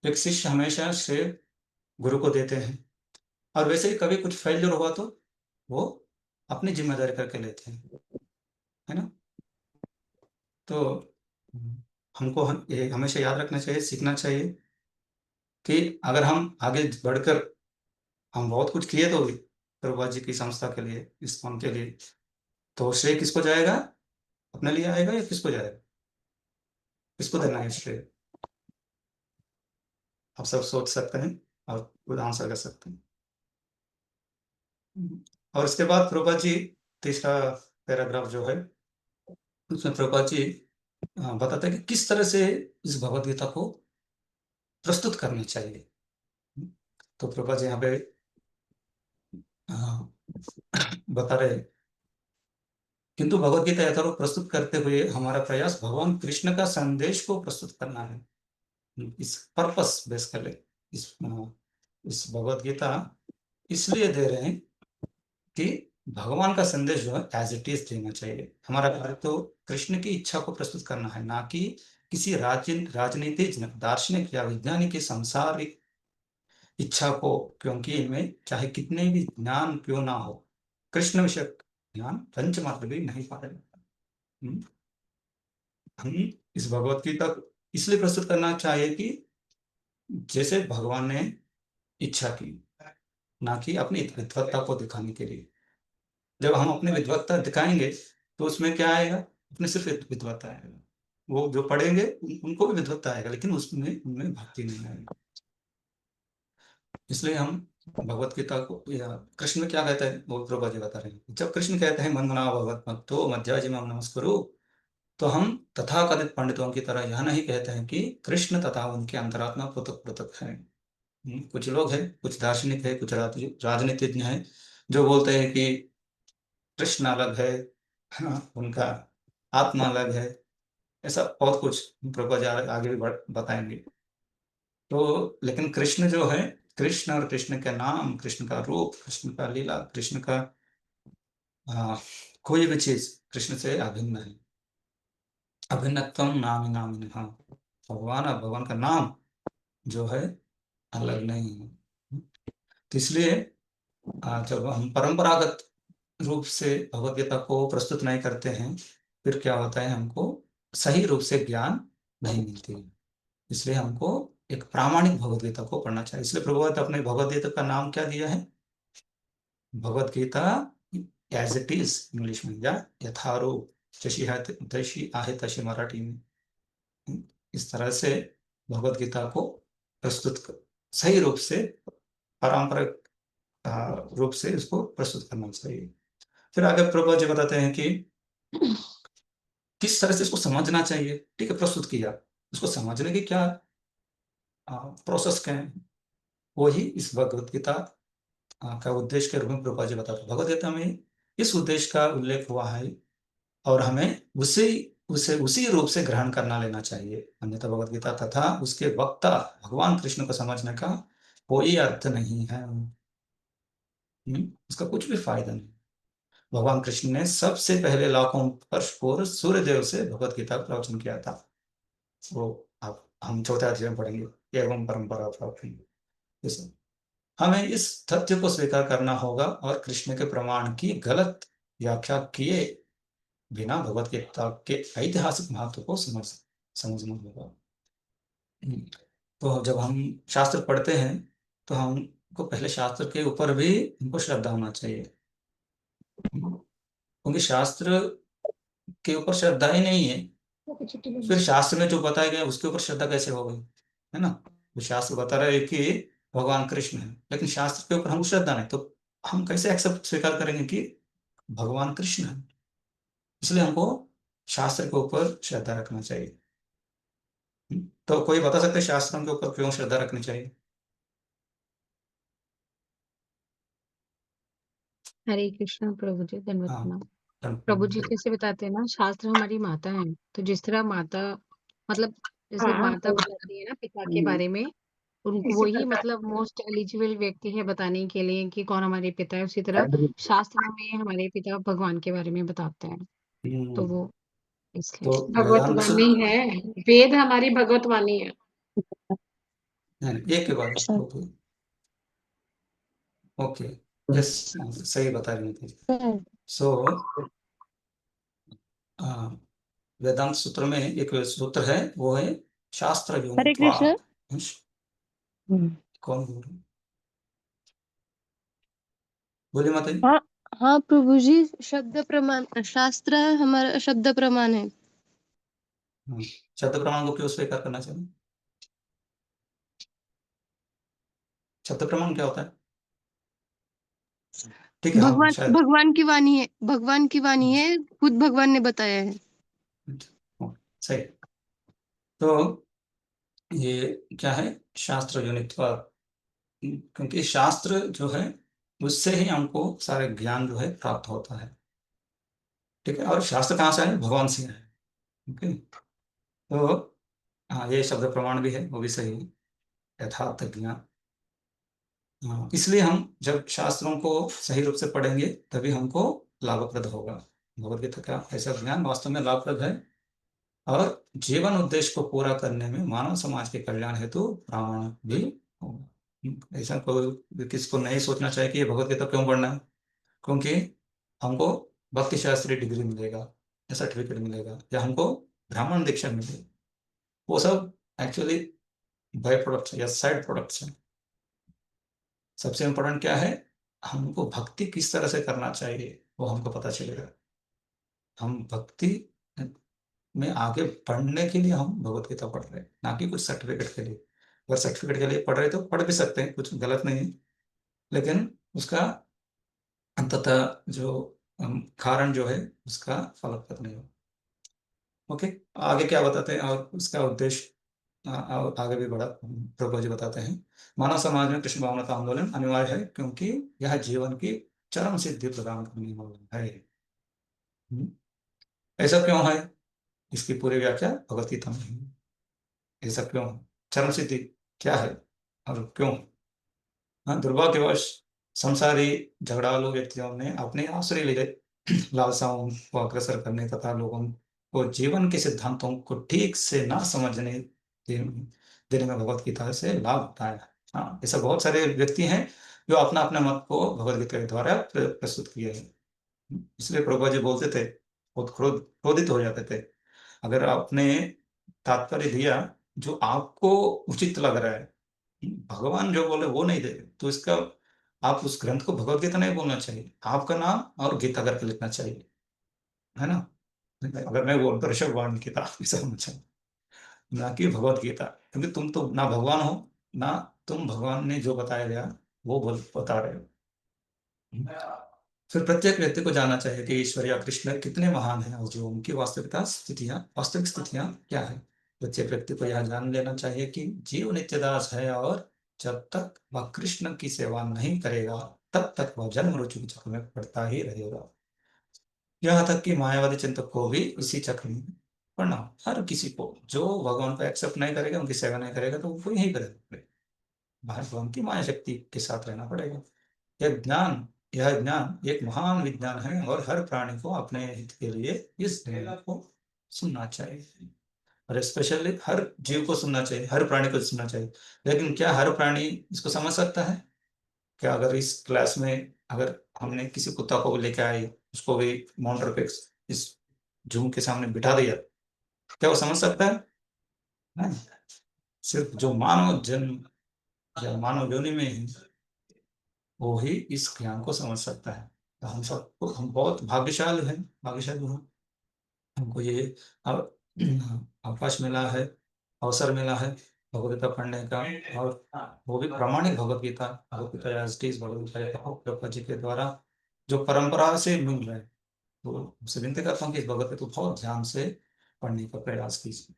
एक शिष्य हमेशा श्रेय गुरु को देते हैं, और वैसे ही कभी कुछ फेलियर हुआ तो वो अपनी जिम्मेदारी करके लेते हैं, है ना। तो हमको ये हमेशा याद रखना चाहिए, सीखना चाहिए कि अगर हम आगे बढ़कर हम बहुत कुछ किए तो भी प्रभुपाद जी की संस्था के लिए, इस काम के लिए, तो श्रेय किसको जाएगा, अपने लिए आएगा या किसको जाएगा, किसको देना है श्रेय? आप सब सोच सकते हैं और खुद आंसर कर सकते हैं। और इसके बाद प्रभुपाद जी तीसरा पैराग्राफ जो है उसमें प्रभुपाद जी बताते हैं कि किस तरह से इस भगवद गीता को प्रस्तुत करना चाहिए। तो प्रभुपाद जी यहाँ पे बता रहे, किंतु भगवद गीता यथारूप प्रस्तुत करते हुए हमारा प्रयास भगवान कृष्ण का संदेश को प्रस्तुत करना है। इस पर्पस बेसिकली इस भगवद गीता इसलिए दे रहे हैं कि भगवान का संदेश जो है एज इट इज देना चाहिए। हमारा कार्य तो कृष्ण की इच्छा को प्रस्तुत करना है, ना कि किसी राजनीतिक, दार्शनिक या वैज्ञानिक की सांसारिक इच्छा को, क्योंकि इनमें चाहे कितने भी ज्ञान क्यों ना हो, कृष्ण विषय ज्ञान पंचमात्र भी नहीं पाएगा। हम इस भगवत गीता को इसलिए प्रस्तुत करना चाहिए कि जैसे भगवान ने इच्छा की, ना कि अपनी विद्वत्ता को दिखाने के लिए। जब हम अपनी विद्वत्ता दिखाएंगे तो उसमें क्या आएगा, अपने सिर्फ विद्वत्ता आएगा। वो जो पढ़ेंगे उनको भी विद्वत्ता आएगा, लेकिन उसमें उनमें भक्ति नहीं आएगी। इसलिए हम भगवत गीता को, या कृष्ण क्या कहता है वो प्रभुपाद जी बता रहे हैं। जब कृष्ण कहते हैं मन मना भगवत भक्तो मध्याजी मम नमस्कुरु, तो हम तथाकथित पंडितों की तरह यह नहीं कहते हैं कि कृष्ण तथा उनके अंतरात्मा पृथक पृथक है। कुछ लोग हैं, कुछ दार्शनिक है, कुछ राजनीतिज्ञ हैं जो बोलते हैं कि कृष्ण अलग है, उनका आत्मा अलग है। ऐसा बहुत कुछ प्रभुपाद जी आगे भी बताएंगे। तो लेकिन कृष्ण जो है, कृष्ण और कृष्ण का नाम, कृष्ण का रूप, कृष्ण का लीला, कृष्ण का कोई भी चीज कृष्ण से अभिन्न है। अभिन्नत्वम नाम नाम, हाँ, भगवान और भगवान का नाम जो है अलग नहीं है। तो इसलिए जब हम परंपरागत रूप से भगवद गीता को प्रस्तुत नहीं करते हैं, फिर क्या होता है, हमको सही रूप से ज्ञान नहीं मिलती है। इसलिए हमको एक प्रामाणिक भगवद गीता को पढ़ना चाहिए। इसलिए प्रभुपाद अपने भगवद गीता का नाम क्या दिया है, Bhagavad Gita as it is English में, या यथारूप, जैसी आहे तैसी मराठी में। इस तरह से भगवद गीता को प्रस्तुत सही रूप से, पारंपरिक रूप से इसको प्रस्तुत करना चाहिए। फिर आगे प्रभुपाद जी बताते हैं कि किस तरह से इसको समझना चाहिए। ठीक है, प्रस्तुत किया, उसको समझने की क्या प्रोसेस क्या है, वही इस भगवद गीता का उद्देश्य के रूप में प्रभुपाद जी बताते हैं। भगवद गीता में इस उद्देश्य का उल्लेख हुआ है और हमें उसी उसे उसी रूप से ग्रहण करना लेना चाहिए, अन्यथा भगवत गीता तथा उसके वक्ता भगवान कृष्ण को समझने का कोई अर्थ नहीं है। उसका कुछ भी फायदा नहीं। भगवान कृष्ण ने सबसे पहले लाखों वर्ष पूर्व सूर्य देव से भगवत गीता का प्रवचन किया था। वो आप हम चौथे अध्याय में पढ़ेंगे, एवं परंपरा प्राप्ति। हमें इस तथ्य को स्वीकार करना होगा और कृष्ण के प्रमाण की गलत व्याख्या किए बिना भगवत गीता के ऐतिहासिक महत्व को समझना होगा। तो जब हम शास्त्र पढ़ते हैं तो हमको पहले शास्त्र के ऊपर भी हमको श्रद्धा होना चाहिए, क्योंकि शास्त्र के ऊपर श्रद्धा ही नहीं है फिर शास्त्र में जो बताया गया उसके ऊपर श्रद्धा कैसे हो गई, है ना। तो शास्त्र बता रहे हैं कि भगवान कृष्ण है, लेकिन शास्त्र के ऊपर हम श्रद्धा नहीं, तो हम कैसे एक्सेप्ट स्वीकार करेंगे कि भगवान कृष्ण है। इसलिए हमको शास्त्र के ऊपर श्रद्धा रखना चाहिए। तो कोई बता सकते हैं शास्त्रों के ऊपर क्यों श्रद्धा रखनी चाहिए? हरे कृष्ण प्रभु जी, दंडवत हाँ, प्रणाम। प्रभु जी कैसे बताते हैं ना, शास्त्र हमारी माता है, तो जिस तरह माता मतलब जैसे माता बताती है ना पिता के बारे में, उनको वही मतलब मोस्ट एलिजिबल व्यक्ति है बताने के लिए कि कौन हमारे पिता है, उसी तरह शास्त्र में हमारे पिता भगवान के बारे में बताते हैं, तो वो इसलिए तो भगवत वाणी है, वेद हमारी भगवत वाणी है। एक के बाद ओके, यस, सही बता रही थी। सो वेदांत सूत्र में एक सूत्र है, वो है शास्त्र हरे कृष्ण। कौन बोल रहे? बोलिए माता जी। हाँ हाँ प्रभु जी, शब्द प्रमाण शास्त्र हमारा शब्द प्रमाण है। शब्द प्रमाण को क्यों स्वीकार करना चाहिए? शब्द प्रमाण क्या होता है? ठीक है, हम शायद भगवान की वाणी है, भगवान की वाणी है, खुद भगवान ने बताया है। सही। तो ये क्या है, शास्त्र योनित्वात्, क्योंकि शास्त्र जो है उससे ही हमको सारे ज्ञान जो है प्राप्त होता है। ठीक है, और शास्त्र कहाँ से है? भगवान से है। ओके, तो हाँ, ये शब्द प्रमाण भी है, वो भी सही है, यथार्थ ज्ञान। हाँ, इसलिए हम जब शास्त्रों को सही रूप से पढ़ेंगे तभी हमको लाभप्रद होगा। भगवद गीता का ऐसा ज्ञान वास्तव में लाभप्रद है और जीवन उद्देश्य को पूरा करने में मानव समाज के कल्याण हेतु प्रामाणिक भी होगा। ऐसा कोई किसको नहीं सोचना चाहिए कि ये भगवद गीता क्यों पढ़ना है, क्योंकि हमको भक्ति शास्त्री डिग्री मिलेगा या सर्टिफिकेट मिलेगा या हमको ब्राह्मण दीक्षा मिलेगी, वो सब एक्चुअली बाय प्रोडक्ट्स या साइड प्रोडक्ट्स हैं। सबसे इम्पोर्टेंट क्या है, हमको भक्ति किस तरह से करना चाहिए वो हमको पता चलेगा। हम भक्ति में आगे बढ़ने के लिए हम भगवत गीता पढ़ रहे हैं, ना कि कुछ सर्टिफिकेट के लिए। अगर सर्टिफिकेट के लिए पढ़ रहे तो पढ़ भी सकते हैं, कुछ गलत नहीं है, लेकिन उसका अंततः जो कारण जो है उसका फलप्रद नहीं हो। ओके, आगे क्या बताते हैं और उसका उद्देश्य और आगे भी बड़ा प्रभु जी बताते हैं। मानव समाज में कृष्ण भावना का आंदोलन अनिवार्य है क्योंकि यह जीवन की चरम सिद्धि प्रदान करने वाला है। ऐसा क्यों है, इसकी पूरी व्याख्या भगवत गीता में है। ऐसा क्यों है, चरम सिद्धि क्या है और क्यों? हाँ, दुर्भाग्यवश संसारी झगड़ालू व्यक्तियों ने अपने आसुरी लालसाओं को अग्रसर करने तथा लोगों को जीवन के सिद्धांतों को ठीक से ना समझने देने में भगवत गीता से लाभ उठाया। हाँ, ऐसा बहुत सारे व्यक्ति हैं जो अपना अपना मत को भगवत गीता के द्वारा प्रस्तुत किए हैं। इसलिए प्रभुपाद जी बोलते थे, बहुत क्रोधित हो जाते थे अगर आपने तात्पर्य दिया जो आपको उचित लग रहा है, भगवान जो बोले वो नहीं दे, तो इसका आप उस ग्रंथ को भगवत गीता नहीं बोलना चाहिए, आपका नाम और गीता करके लिखना चाहिए, है ना। अगर मैं बोलता ऋषभ वाणी गीता, ऐसा होना चाहिए, ना कि भगवत गीता, क्योंकि तुम तो ना भगवान हो ना तुम भगवान ने जो बताया गया वो बता रहे हो। फिर प्रत्येक व्यक्ति को जानना चाहिए कि ईश्वर या कृष्ण कितने महान हैं और जो उनकी वास्तविक स्थितियां क्या है। प्रत्येक व्यक्ति को यह जान लेना चाहिए कि जीव नित्यदास है और जब तक वह कृष्ण की सेवा नहीं करेगा तब तक वह जन्म मृत्यु के चक्र में पड़ता ही रहेगा। यहाँ तक कि मायावादी चिंतक को भी इसी चक्र में पढ़ना हर किसी को, जो भगवान को एक्सेप्ट नहीं करेगा, उनकी सेवा नहीं करेगा, तो वो यही करेगा, भगवान की माया शक्ति के साथ रहना पड़ेगा। यह ज्ञान एक महान विज्ञान है और हर प्राणी को अपने हित के लिए इस ज्ञान को सुनना चाहिए, और स्पेशली हर जीव को सुनना चाहिए, हर प्राणी को सुनना चाहिए। लेकिन क्या हर प्राणी इसको समझ सकता है? क्या अगर इस क्लास में अगर हमने किसी कुत्ता को लेकर आए, उसको भी मॉनिटर पे इस जूम के सामने बिठा दिया, क्या वो समझ सकता है? नहीं। सिर्फ जो मानव जन्म या मानव योनि में है, वो ही इस ज्ञान को समझ सकता है। तो हम बहुत भाग्यशाली हैं, भाग्यशाली हैं। हमको ये अवकाश मिला है, अवसर मिला है भगवद गीता पढ़ने का, और वो भी प्रामाणिक Bhagavad Gita, Bhagavad Gita as it is, Bhagavad Gita Prabhupada ji के द्वारा जो परंपरा से मिल रहा है। तो उनसे विनती करता हूँ कि इस भगवद गीता को बहुत ध्यान से पढ़ने का प्रयास कीजिए।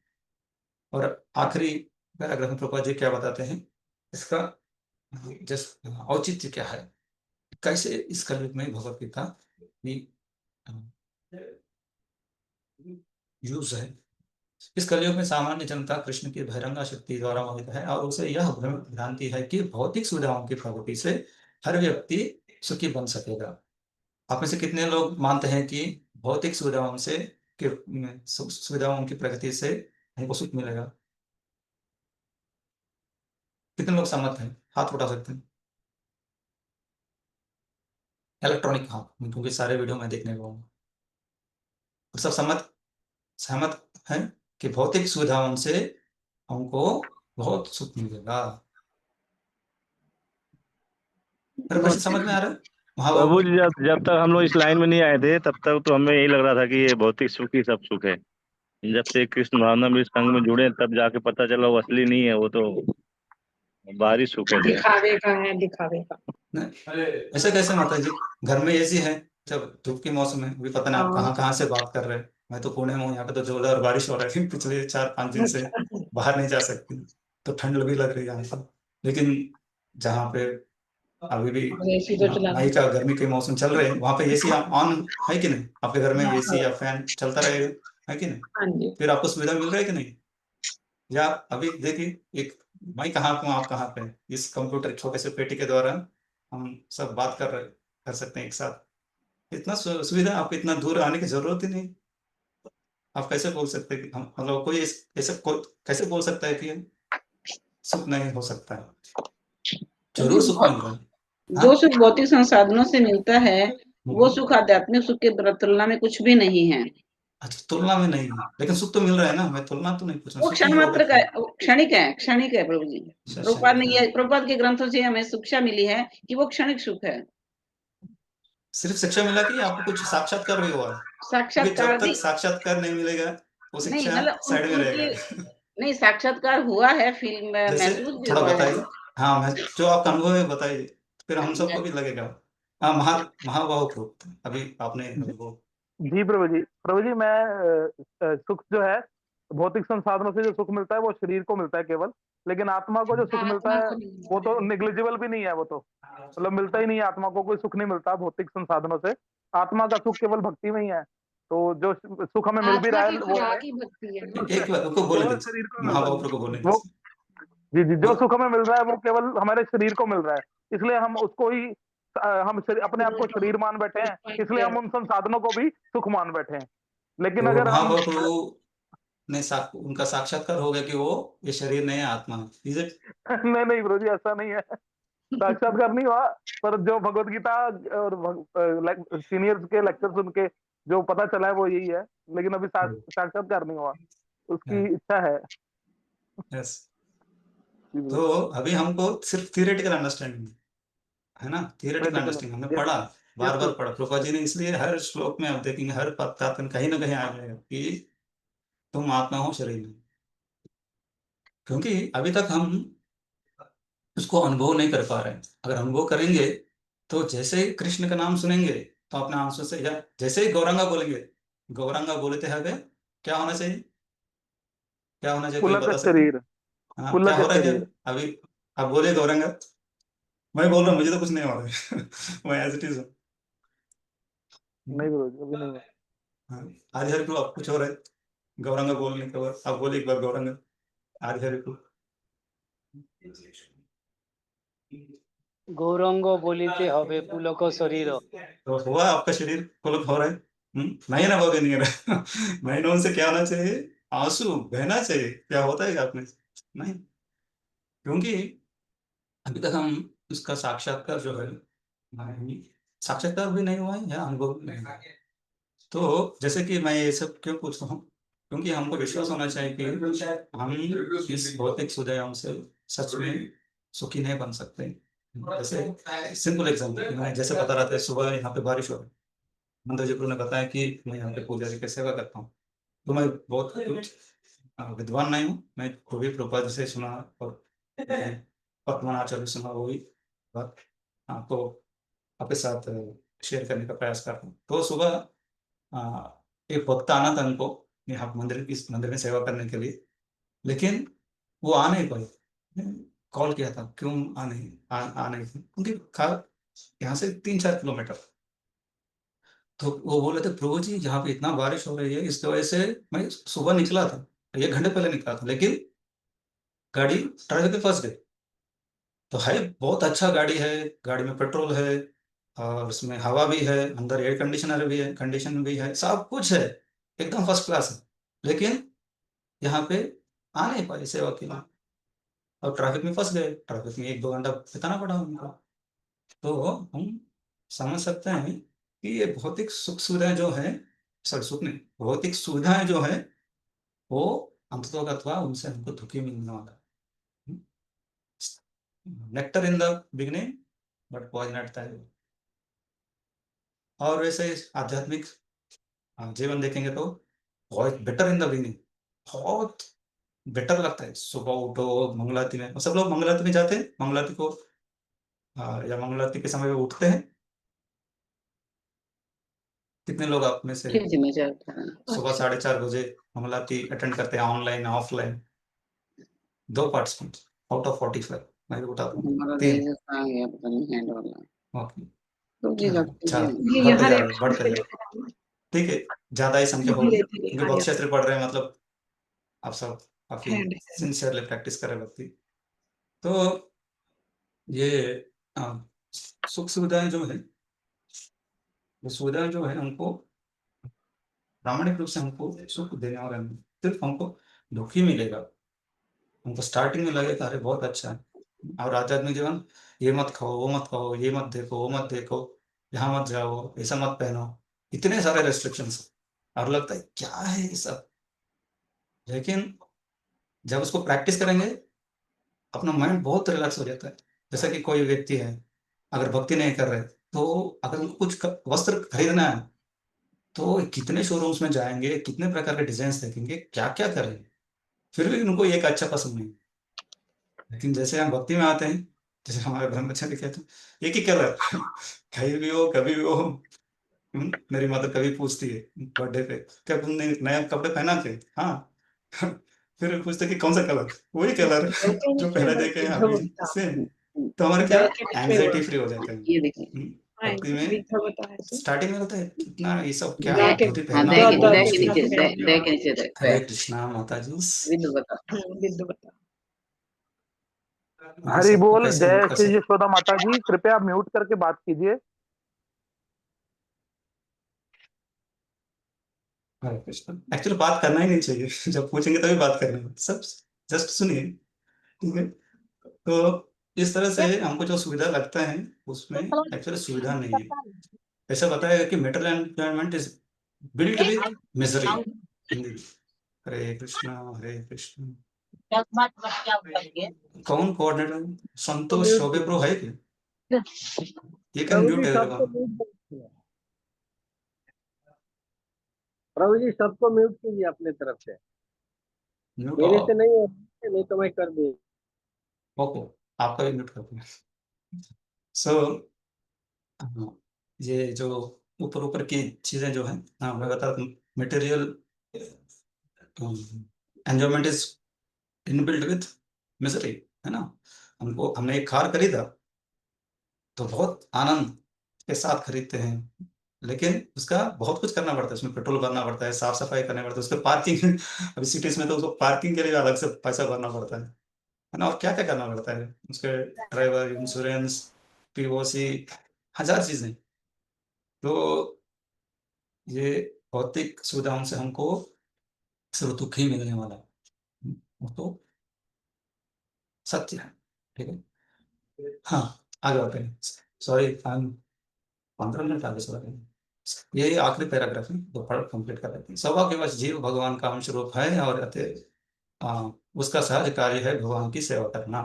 और आखिरी पैराग्राफ में प्रभुपा जी क्या बताते हैं, इसका जस्ट औचित्य क्या है, कैसे इस कलयुग में भगवद गीता यूज है। इस कलयुग में सामान्य जनता कृष्ण की बहिरंगा शक्ति द्वारा मोहित है, और उसे यह भ्रांति है कि भौतिक सुविधाओं की प्रगति से हर व्यक्ति सुखी बन सकेगा। आप में से कितने लोग मानते हैं कि भौतिक सुविधाओं से सुविधाओं की प्रगति से हमको सुख मिलेगा? कितने लोग सहमत हैं? हाथ उठा सकते हैं। इलेक्ट्रॉनिक हाथ, क्योंकि सारे वीडियो में देखने को और सब सहमत है कि भौतिक सुविधाओं से हमको बहुत सुख मिलेगा। मेरा प्रश्न समझ में आ रहा है? प्रभु जी, जब तक हम लोग इस लाइन में नहीं आए थे, तब तक तो हमें यही लग रहा था कि ये भौतिक सुख ही सब सुख है। जब से कृष्ण भावना में संघ में जुड़े, तब जाके पता चला वो असली नहीं है, वो तो बाहरी सुख है। दिखावे का है, दिखावे का। ऐसा कैसे माता जी? घर में एसी है, जब धूप के मौसम में भी पता नहीं आप हाँ। कहाँ से बात कर रहे हैं। मैं तो पुणे में हूँ, यहाँ पे तो जोरदार बारिश हो रही है पिछले 4-5 दिन से, बाहर नहीं जा सकती, तो ठंड भी लग रही है यहाँ पर। लेकिन जहाँ पे अभी भी एसी तो चला मई का गर्मी के मौसम चल रहे हैं, वहाँ पे एसी ऑन है कि नहीं? आपके घर में एसी या फैन चलता रहेगा, है कि नहीं? हाँ जी। फिर आपको सुविधा मिल रहा है कि नहीं? या अभी देखिए, एक मैं कहाँ पे हूँ, आप कहाँ पे हैं, इस कंप्यूटर छोटे से पेटी के द्वारा हम सब बात कर सकते हैं एक साथ। इतना सुविधा, आपको इतना दूर आने की जरूरत ही नहीं। आप कैसे बोल सकते हैं कि हम मतलब कोई ऐसा कैसे बोल सकता है कि सुख नहीं हो सकता है? जरूर सुख मिल रहा है। जो सुख भौतिक संसाधनों से मिलता है, वो सुख आध्यात्मिक सुख के तुलना में कुछ भी नहीं है। अच्छा, तुलना में नहीं है, लेकिन सुख तो मिल रहा है ना, मैं तुलना तो नहीं पूछ रहा। वो क्षण मात्र का, क्षणिक है, क्षणिक है प्रभु जी। प्रभुपाद के ग्रंथों से हमें शिक्षा मिली है कि वो क्षणिक सुख है। सिर्फ शिक्षा मिला कि आपको कुछ साक्षात्कार भी हुआ? साक्षात्कार जब तक साक्षात्कार नहीं मिलेगा, वो शिक्षा साइड में रहेगा। नहीं, साक्षात्कार हुआ है, फिल्म में महसूस भी थोड़ा हुआ है। बताइए। हाँ, मैं जो आपका अनुभव है बताइए, फिर हम सबको भी लगेगा। हाँ, महाबाहु प्रोक्त अभी आपने वो। जी प्रभु जी, मैं सुख जो है भौतिक संसाधनों से जो सुख मिलता है वो शरीर को मिलता है केवल, लेकिन आत्मा को जो सुख मिलता है वो तो निग्लिजिबल भी नहीं है, वो तो मतलब मिलता ही नहीं है। आत्मा को कोई सुख नहीं मिलता भौतिक संसाधनों से, आत्मा का सुख केवल भक्ति में ही है। तो जो सुख हमें मिल भी रहा है वो शरीर को मिल रहा है। जी जी, जो सुख हमें मिल रहा है वो केवल हमारे शरीर को मिल रहा है, इसलिए हम उसको ही अपने आप को शरीर मान बैठे हैं, इसलिए हम उन संसाधनों को भी सुख मान बैठे हैं। लेकिन अगर हम उनका साक्षात्कार हो गया कि वो ये शरीर नहीं है, आत्मा है। नहीं प्रभु जी, ऐसा नहीं है, साक्षात्कार नहीं हुआ, पर जो भगवत गीता और सीनियर्स के लेक्चर सुन के जो पता चला है वो यही है, लेकिन अभी साक्षात्कार नहीं हुआ, उसकी इच्छा है। यस। तो अभी हमको सिर्फ थियोरेटिकल अंडरस्टैंडिंग है ना, थियोरेटिकल अंडरस्टैंडिंग हमने पढ़ा, बार बार पढ़ा प्रभुपा जी ने, इसलिए हर श्लोक में आप देखेंगे, हर पत्ता कहीं ना कहीं आ जाएगा कि तुम आत्मा हो, शरीर नहीं। क्योंकि अभी तक हम उसको अनुभव नहीं कर पा रहे हैं। अगर अनुभव करेंगे तो जैसे ही कृष्ण का नाम सुनेंगे तो अपने आंसू से, या जैसे ही गौरंगा बोलेंगे, गौरंगा बोलते हैं क्या होना चाहिए, क्या होना चाहिए, कोई बता सकते? हाँ, क्या हो रहा है? अभी आप बोले गौरंगा, मैं बोल रहा हूँ, मुझे तो कुछ नहीं हो रहा है मैं एज इट इज हूँ। नहीं, अभी नहीं। हाँ, आदि हर आप कुछ हो रहा है, गौरंग बोलने के बाद आप बोले एक बार गौरंग आर्य को। गौरंग बोलिते हबे पुलक शरीर। तो हुआ आपका शरीर पुलक हो रहा है। नहीं ना होगा, नहीं रहा। नयनों से क्या होना चाहिए? आंसू बहना चाहिए। क्या होता है आपने? नहीं, क्योंकि अभी तक हम उसका साक्षात्कार जो है, साक्षात्कार भी नहीं हुआ है या अनुभव भी नहीं हुआ है। तो जैसे कि मैं ये सब क्यों पूछ रहा हूँ, क्योंकि हमको विश्वास होना चाहिए कि हम इस भौतिक सुधारों से सच में सुखी नहीं बन सकते। जैसे सिंपल एग्जाम्पल मैं जैसे बता रहा था, सुबह यहाँ पे बारिश हो रही, मंदिर जी ने बताया कि मैं यहाँ पे पुजारी की सेवा करता हूँ। तो मैं बहुत कुछ विद्वान नहीं हूँ, मैं खूबी प्रभुपाद से सुना और पद्मनाचार्य सुना, वो भी बात आपको आपके साथ शेयर करने का प्रयास करता हूँ। तो सुबह एक वक्त आना था उनको यहाँ मंदिर में सेवा करने के लिए, लेकिन वो आ नहीं पाए। कॉल किया था क्यों आ नहीं, क्योंकि यहाँ से 3-4 किलोमीटर। तो वो बोले थे प्रभु जी यहाँ पे इतना बारिश हो रही है, इसकी वजह से मैं सुबह निकला था, 1 घंटे पहले निकला था, लेकिन गाड़ी ट्रैफिक में फंस गई। तो है बहुत अच्छा गाड़ी है, गाड़ी में पेट्रोल है और उसमें हवा भी है, अंदर एयर कंडीशनर भी है, कंडीशन भी है, सब कुछ है, एकदम फर्स्ट क्लास है। लेकिन यहाँ पे आ नहीं पाए सेवा के लिए और ट्रैफिक में फंस गए। ट्रैफिक में 1-2 घंटा बिताना पड़ा उनको। तो हम समझ सकते हैं कि ये भौतिक सुख सुविधाएं जो है, सॉरी सुख नहीं, भौतिक सुविधाएं जो है वो अंततोगत्वा उनसे हमको दुखी मिलने वाला है। Nectar in the beginning but poison at the end. और वैसे आध्यात्मिक जीवन देखेंगे तो बहुत बेटर इन द बिगिनिंग, बहुत बेटर लगता है। सुबह उठो, मंगलारती में सब लोग मंगलारती में जाते हैं, मंगलारती को या मंगलारती के समय वो उठते हैं। कितने लोग आप में से जी मैं जाता हूँ। सुबह 4:30 बजे मंगलारती अटेंड करते हैं, online offline? 2 participant out of 45 मैं भी बताता हूँ, हमारा 3। देश आ गया पता नहीं हैंड वाला। ओके, तो जी लगती 4 है। ये बढ़ते यहाँ जा रहे हैं, बढ़ते जा रहे हैं। रिएक्शन ठीक है, ज्यादा ही संख्या होगी धीरे धीरे क्योंकि आ भक्त जाता शास्त्र पढ़ रहे हैं, मतलब आप सब काफी है। सिंसियरली प्रैक्टिस कर रहे हैं भक्ति। तो ये सुख सुविधाएं जो है, ये सुविधाएं जो है हमको प्रामाणिक रूप से हमको सुख देने वाला नहीं, सिर्फ हमको दुख ही मिलेगा। हमको स्टार्टिंग में लगेगा अरे बहुत अच्छा है, और आध्यात्मिक जीवन ये मत खाओ, वो मत खाओ, ये मत देखो, वो मत देखो, यहाँ मत जाओ, ऐसा मत पहनो, इतने सारे रेस्ट्रिक्शंस, और लगता है क्या है ये सब। लेकिन जब उसको प्रैक्टिस करेंगे अपना माइंड बहुत रिलैक्स हो जाता है। जैसा कि कोई व्यक्ति है अगर भक्ति नहीं कर रहे, तो अगर उनको कुछ वस्त्र खरीदना है तो कितने शोरूम्स में जाएंगे, कितने प्रकार के डिजाइन देखेंगे, क्या क्या करेंगे, फिर भी उनको एक अच्छा पसंद नहीं। लेकिन जैसे हम भक्ति में आते हैं, जैसे हमारे ब्रह्मचारी कहते हैं एक ही कलर, कहीं भी हो कभी भी हो। मेरी मदर कभी पूछती है बर्थडे पे, क्या तुमने नया कपड़े पहना थे? हाँ। फिर पूछते कि कौन सा कलर? वही कलर जो पहले देखे हैं अभी सेम। तो हमारे क्या एंग्जाइटी फ्री हो जाते हैं। ये देखिए भक्ति में स्टार्टिंग में होता है कितना ये सब क्या हाँ धोती पहनना दे बहुत के मुश्किल नीचे है। दे के नीचे दे हरे कृष्णा माता जी। विद्यु बता। बिंदु बता। ये हरि सबको बोल, कैसे जय कर श्री सकते? यशोदा माता जी। कृपया म्यूट करके बात कीजिए। हरे कृष्ण। एक्चुअली बात करना ही नहीं चाहिए, जब पूछेंगे तभी बात करनी है, सब जस्ट सुनिए, ठीक है। तो इस तरह से हमको जो सुविधा लगता है उसमें एक्चुअली सुविधा नहीं है। ऐसा बताया गया कि metal environment is built with misery. Hindi. Hare Krishna Hare Krishna. कौन कोऑर्डिनेटर? संतोष शोभे प्रो है क्या? ये कैन प्रभु म्यूट जी सबको एवरीवन। म्यूट कीजिए। प्रभु जी सबको म्यूट कीजिए अपने तरफ से। म्यूट मेरे से ऑल। नहीं हो, नहीं तो मैं कर दूँ। ओके, आपका भी म्यूट कर दूंगा। सो ये जो ऊपर ऊपर की चीजें जो है, हाँ मैं बता दूं, material enjoyment is inbuilt with misery, है ना। हमने एक कार खरीदा तो बहुत आनंद के साथ खरीदते हैं, लेकिन उसका बहुत कुछ करना पड़ता है, उसमें पेट्रोल भरना पड़ता है, साफ सफाई करनी पड़ता है, उसके पार्किंग अभी सिटीज में तो उसको पार्किंग के लिए अलग से पैसा भरना पड़ता है ना, और क्या क्या करना पड़ता है उसके, ड्राइवर इंश्योरेंस, पीओसी, हजार चीजें। तो ये भौतिक सुविधाओं से हमको सिर्फ दुख ही मिलने वाला है, वो तो सत्य है। ठीक है, हाँ आगे बढ़ते हैं। सॉरी, हम 15 मिनट आगे चला गए। ये आखिरी पैराग्राफ है, तो पढ़ कंप्लीट कर लेते हैं। सौभाग्यवश जीव भगवान का अंश रूप है और अतः उसका सहज कार्य है भगवान की सेवा करना।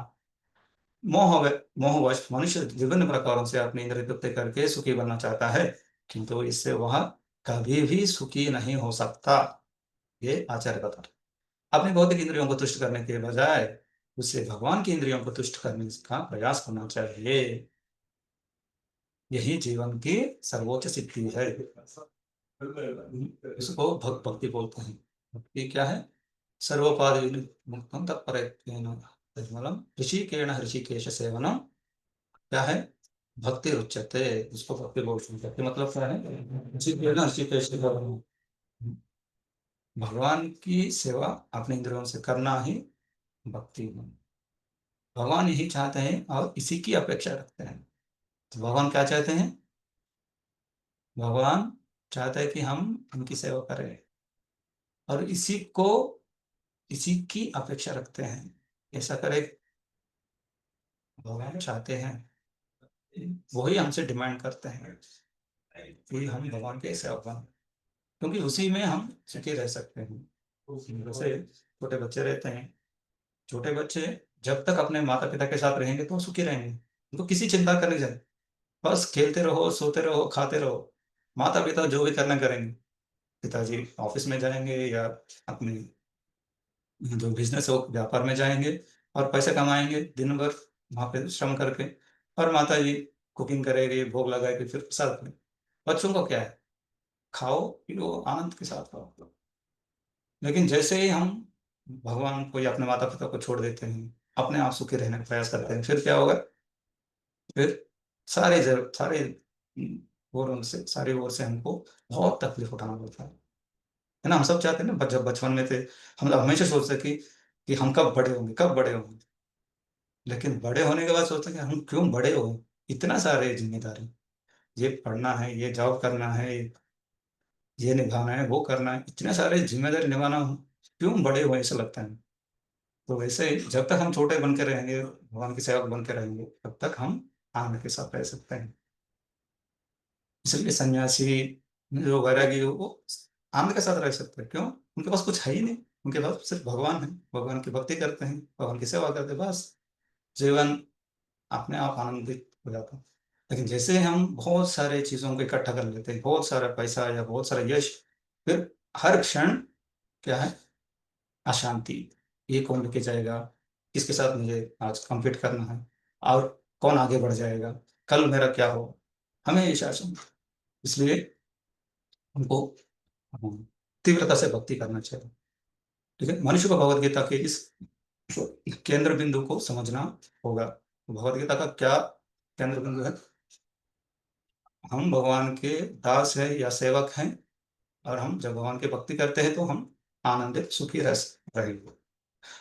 मोहवश मनुष्य विभिन्न प्रकारों से अपनी इंद्रिय तृप्ति करके सुखी बनना चाहता है, किंतु इससे वह कभी भी सुखी नहीं हो सकता। ये आचार्य बता रहे। अपनी भौतिक इंद्रियों को तुष्ट करने के बजाय उसे भगवान की इंद्रियों को तुष्ट करने का प्रयास करना चाहिए। यही जीवन की सर्वोच्च सिद्धि है। इसको भक्ति बोलते हैं। भक्ति क्या है? सर्वोपाधि मुक्तम तत्परेण निर्मलम ऋषिकेण ऋषिकेश सेवनम। क्या है? भक्ति उच्यते, इसको भक्ति बोलते हैं। भक्ति मतलब क्या है? ऋषिकेण ऋषिकेश सेवनम, भगवान की सेवा अपने इंद्रियों से करना ही भक्ति है। भगवान यही चाहते हैं और इसी की अपेक्षा रखते हैं। तो भगवान क्या चाहते हैं? भगवान चाहते हैं कि हम उनकी सेवा करें और इसी की अपेक्षा रखते हैं। ऐसा करे भगवान चाहते हैं, वही हमसे डिमांड करते हैं कि हम भगवान के सेवक बने, क्योंकि उसी में हम सुखी रह सकते हैं। जैसे छोटे बच्चे रहते हैं, छोटे बच्चे जब तक अपने माता पिता के साथ रहेंगे तो सुखी रहेंगे, उनको किसी चिंता करने जाए, बस खेलते रहो, सोते रहो, खाते रहो। माता पिता जो भी करना करेंगे, पिताजी ऑफिस में जाएंगे या अपने जो बिजनेस हो व्यापार में जाएंगे और पैसे कमाएंगे दिन भर वहां पे श्रम करके, और माता जी कुकिंग करेगी, भोग लगाएगी, फिर प्रसाद में। बच्चों को क्या है? खाओ पियो आनंद के साथ खाओ। लेकिन जैसे ही हम भगवान को या अपने माता पिता को छोड़ देते हैं, अपने आप सुखी रहने का प्रयास करते हैं, फिर क्या होगा? फिर सारी ओर से हमको बहुत तकलीफ उठाना पड़ता है ना। हम सब चाहते हैं ना, जब बचपन में थे हम लोग हमेशा सोचते कि हम कब बड़े होंगे, कब बड़े होंगे। लेकिन बड़े होने के बाद सोचते हैं कि हम क्यों बड़े हो, इतना सारे जिम्मेदारी, ये पढ़ना है, ये जॉब करना है, ये निभाना है, वो करना है, इतने सारे जिम्मेदारी निभाना, क्यों बड़े हुए ऐसा लगता है। तो वैसे जब तक हम छोटे बन के रहेंगे, भगवान की सेवक बन के रहेंगे, तब तक हम आनंद के साथ रह सकते हैं। इसलिए सन्यासी जो वैरागी हो, वो आनंद के साथ रह सकते हैं। क्यों? उनके पास कुछ है ही नहीं, उनके पास सिर्फ भगवान है, भगवान की भक्ति करते हैं, भगवान की सेवा करते हैं, बस जीवन अपने आप आनंदित हो जाता है। लेकिन जैसे हम बहुत सारे चीजों को इकट्ठा कर लेते हैं, बहुत सारा पैसा या बहुत सारा यश, फिर हर क्षण क्या है? अशांति। ये कौन लेके जाएगा, किसके साथ मुझे आज कम्पीट करना है, और कौन आगे बढ़ जाएगा, कल मेरा क्या हो, हमेशा आशंका। इसलिए हमको तीव्रता से भक्ति करना चाहिए। ठीक है, मनुष्य को भगवत गीता के इस केंद्र बिंदु को समझना होगा। भगवत गीता का क्या केंद्र बिंदु है? हम भगवान के दास है या सेवक हैं, और हम जब भगवान की भक्ति करते हैं तो हम आनंदित सुखी रह रहेंगे।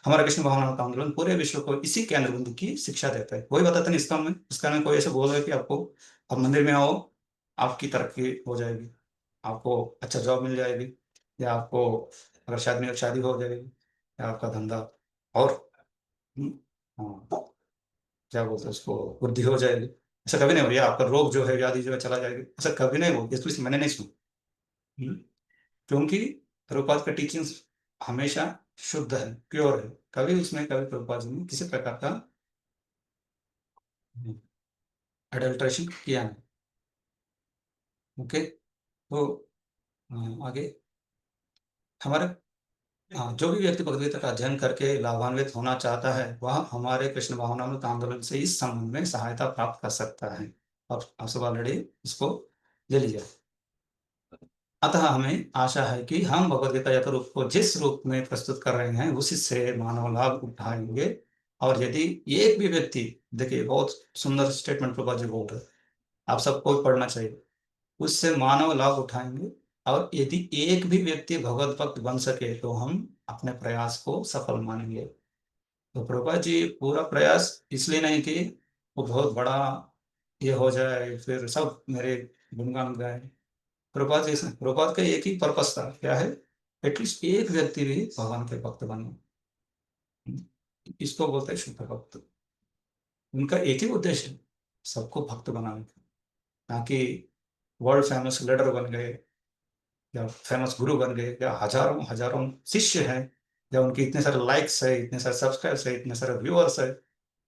हमारा कृष्ण भावना का आंदोलन पूरे विश्व को इसी केंद्र बिंदु की शिक्षा देता है। वही बताते हैं इसका में कोई ऐसे बोल रहा है कि आपको अब मंदिर में आओ, आपकी तरक्की हो जाएगी, आपको अच्छा जॉब मिल जाएगी, या आपको अगर शादी हो जाएगी, या आपका धंधा और हाँ, क्या बोलते हैं उसको, वृद्धि हो जाएगी। ऐसा कभी नहीं हो, या आपका रोग जो है, व्याधि जो है चला जाएगी, ऐसा कभी नहीं हो। इसलिए मैंने नहीं सुना, क्योंकि प्रभुपाद का टीचिंग्स हमेशा शुद्ध है, प्योर है। कभी उसमें कभी प्रभुपाद जी ने किसी प्रकार का अडल्ट्रेशन किया नहीं। ओके, तो आगे हमारे जो भी व्यक्ति भगवद गीता का अध्ययन करके लाभान्वित होना चाहता है, वह हमारे कृष्ण भावनामृत आंदोलन से इस संबंध में सहायता प्राप्त कर सकता है। अब आप सब ऑलरेडी इसको ले लीजिए। अतः हमें आशा है कि हम भगवद गीता यथारूप को जिस रूप में प्रस्तुत कर रहे हैं, उसी से मानव लाभ उठाएंगे। और यदि एक भी व्यक्ति, देखिए बहुत सुंदर स्टेटमेंट प्रभुपाद जी बोल रहे हैं, आप सबको पढ़ना चाहिए। उससे मानव लाभ उठाएंगे। और यदि एक भी व्यक्ति भगवत भक्त बन सके तो हम अपने प्रयास को सफल मानेंगे। तो प्रभुपाद जी पूरा प्रयास इसलिए नहीं कि वो बहुत बड़ा ये हो जाए फिर सब मेरे गुणगान गाए। प्रभुपाद का एक ही पर्पस था, क्या है, एटलीस्ट एक व्यक्ति भी भगवान के भक्त बने। इसको बोलते हैं शुद्ध भक्त। उनका एक ही उद्देश्य है, सबको भक्त बनाने का, ना कि वर्ल्ड फेमस लीडर बन गए या फेमस गुरु बन गए या हजारों हजारों शिष्य हैं या उनके इतने सारे लाइक्स है, इतने सारे सब्सक्राइबर्स है, इतने सारे व्यूअर्स है।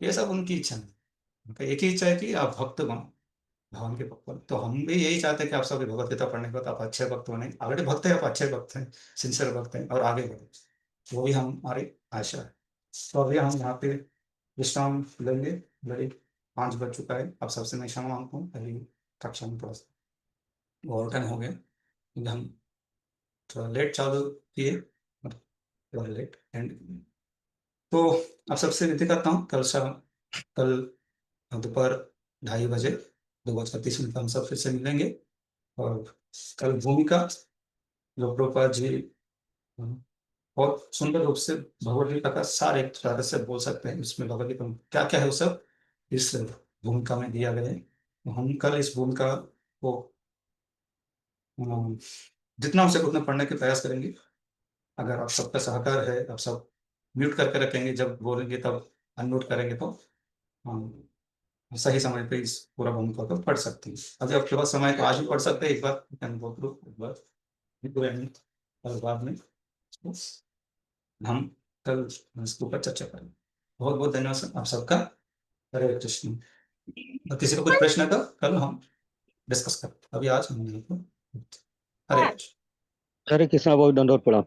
ये सब उनकी इच्छा नहीं, उनका एक ही इच्छा है कि आप भक्त बनो, भगवान के भक्त बनो। तो हम भी यही चाहते हैं कि आप सभी भगवत गीता पढ़ने के बाद आप अच्छे भक्त बने। ऑलरेडी भक्त है, आप अच्छे भक्त हैं, सिंसियर भक्त हैं और आगे बढ़े, वो भी हमारी आशा है। तो अभी हम यहाँ पे विश्राम लेंगे। बड़ी 5 बज चुका है। आप सबसे मैं क्षमा मांगता हूँ, अभी कक्षा में थोड़ा सा ओवर टाइम हो गया क्योंकि हम थोड़ा लेट चालू किए, थोड़ा लेट एंड। तो आप सबसे विनती करता हूँ, कल दोपहर 2:30 बजे 2:30 हम सब फिर से मिलेंगे। और कल भूमिका जो प्रभुपाद जी बहुत सुंदर रूप से भगवद गीता का सार एक तरह से बोल सकते हैं, इसमें भगवद गीता में क्या क्या है वो सब इस भूमिका में दिया गया है। तो हम कल इस भूमिका को जितना हो सके उतना पढ़ने के प्रयास करेंगे। अगर आप सबका सहकार है, आप सब म्यूट करके रखेंगे, जब बोलेंगे तब अनम्यूट करेंगे, तो हम सही समय पे इस पूरा भूमिका को पढ़ सकते हैं। अगर आपके पास समय तो आज भी पढ़ सकते हैं, एक बार और बाद में हम कल इसके ऊपर चर्चा करेंगे। बहुत बहुत धन्यवाद सर आप सबका। हरे कृष्ण। और किसी को कुछ प्रश्न का कल हम डिस्कस करें, अभी आज हम हरे कृष्ण। हरे कृष्णा, बहुत दंडवत प्रणाम।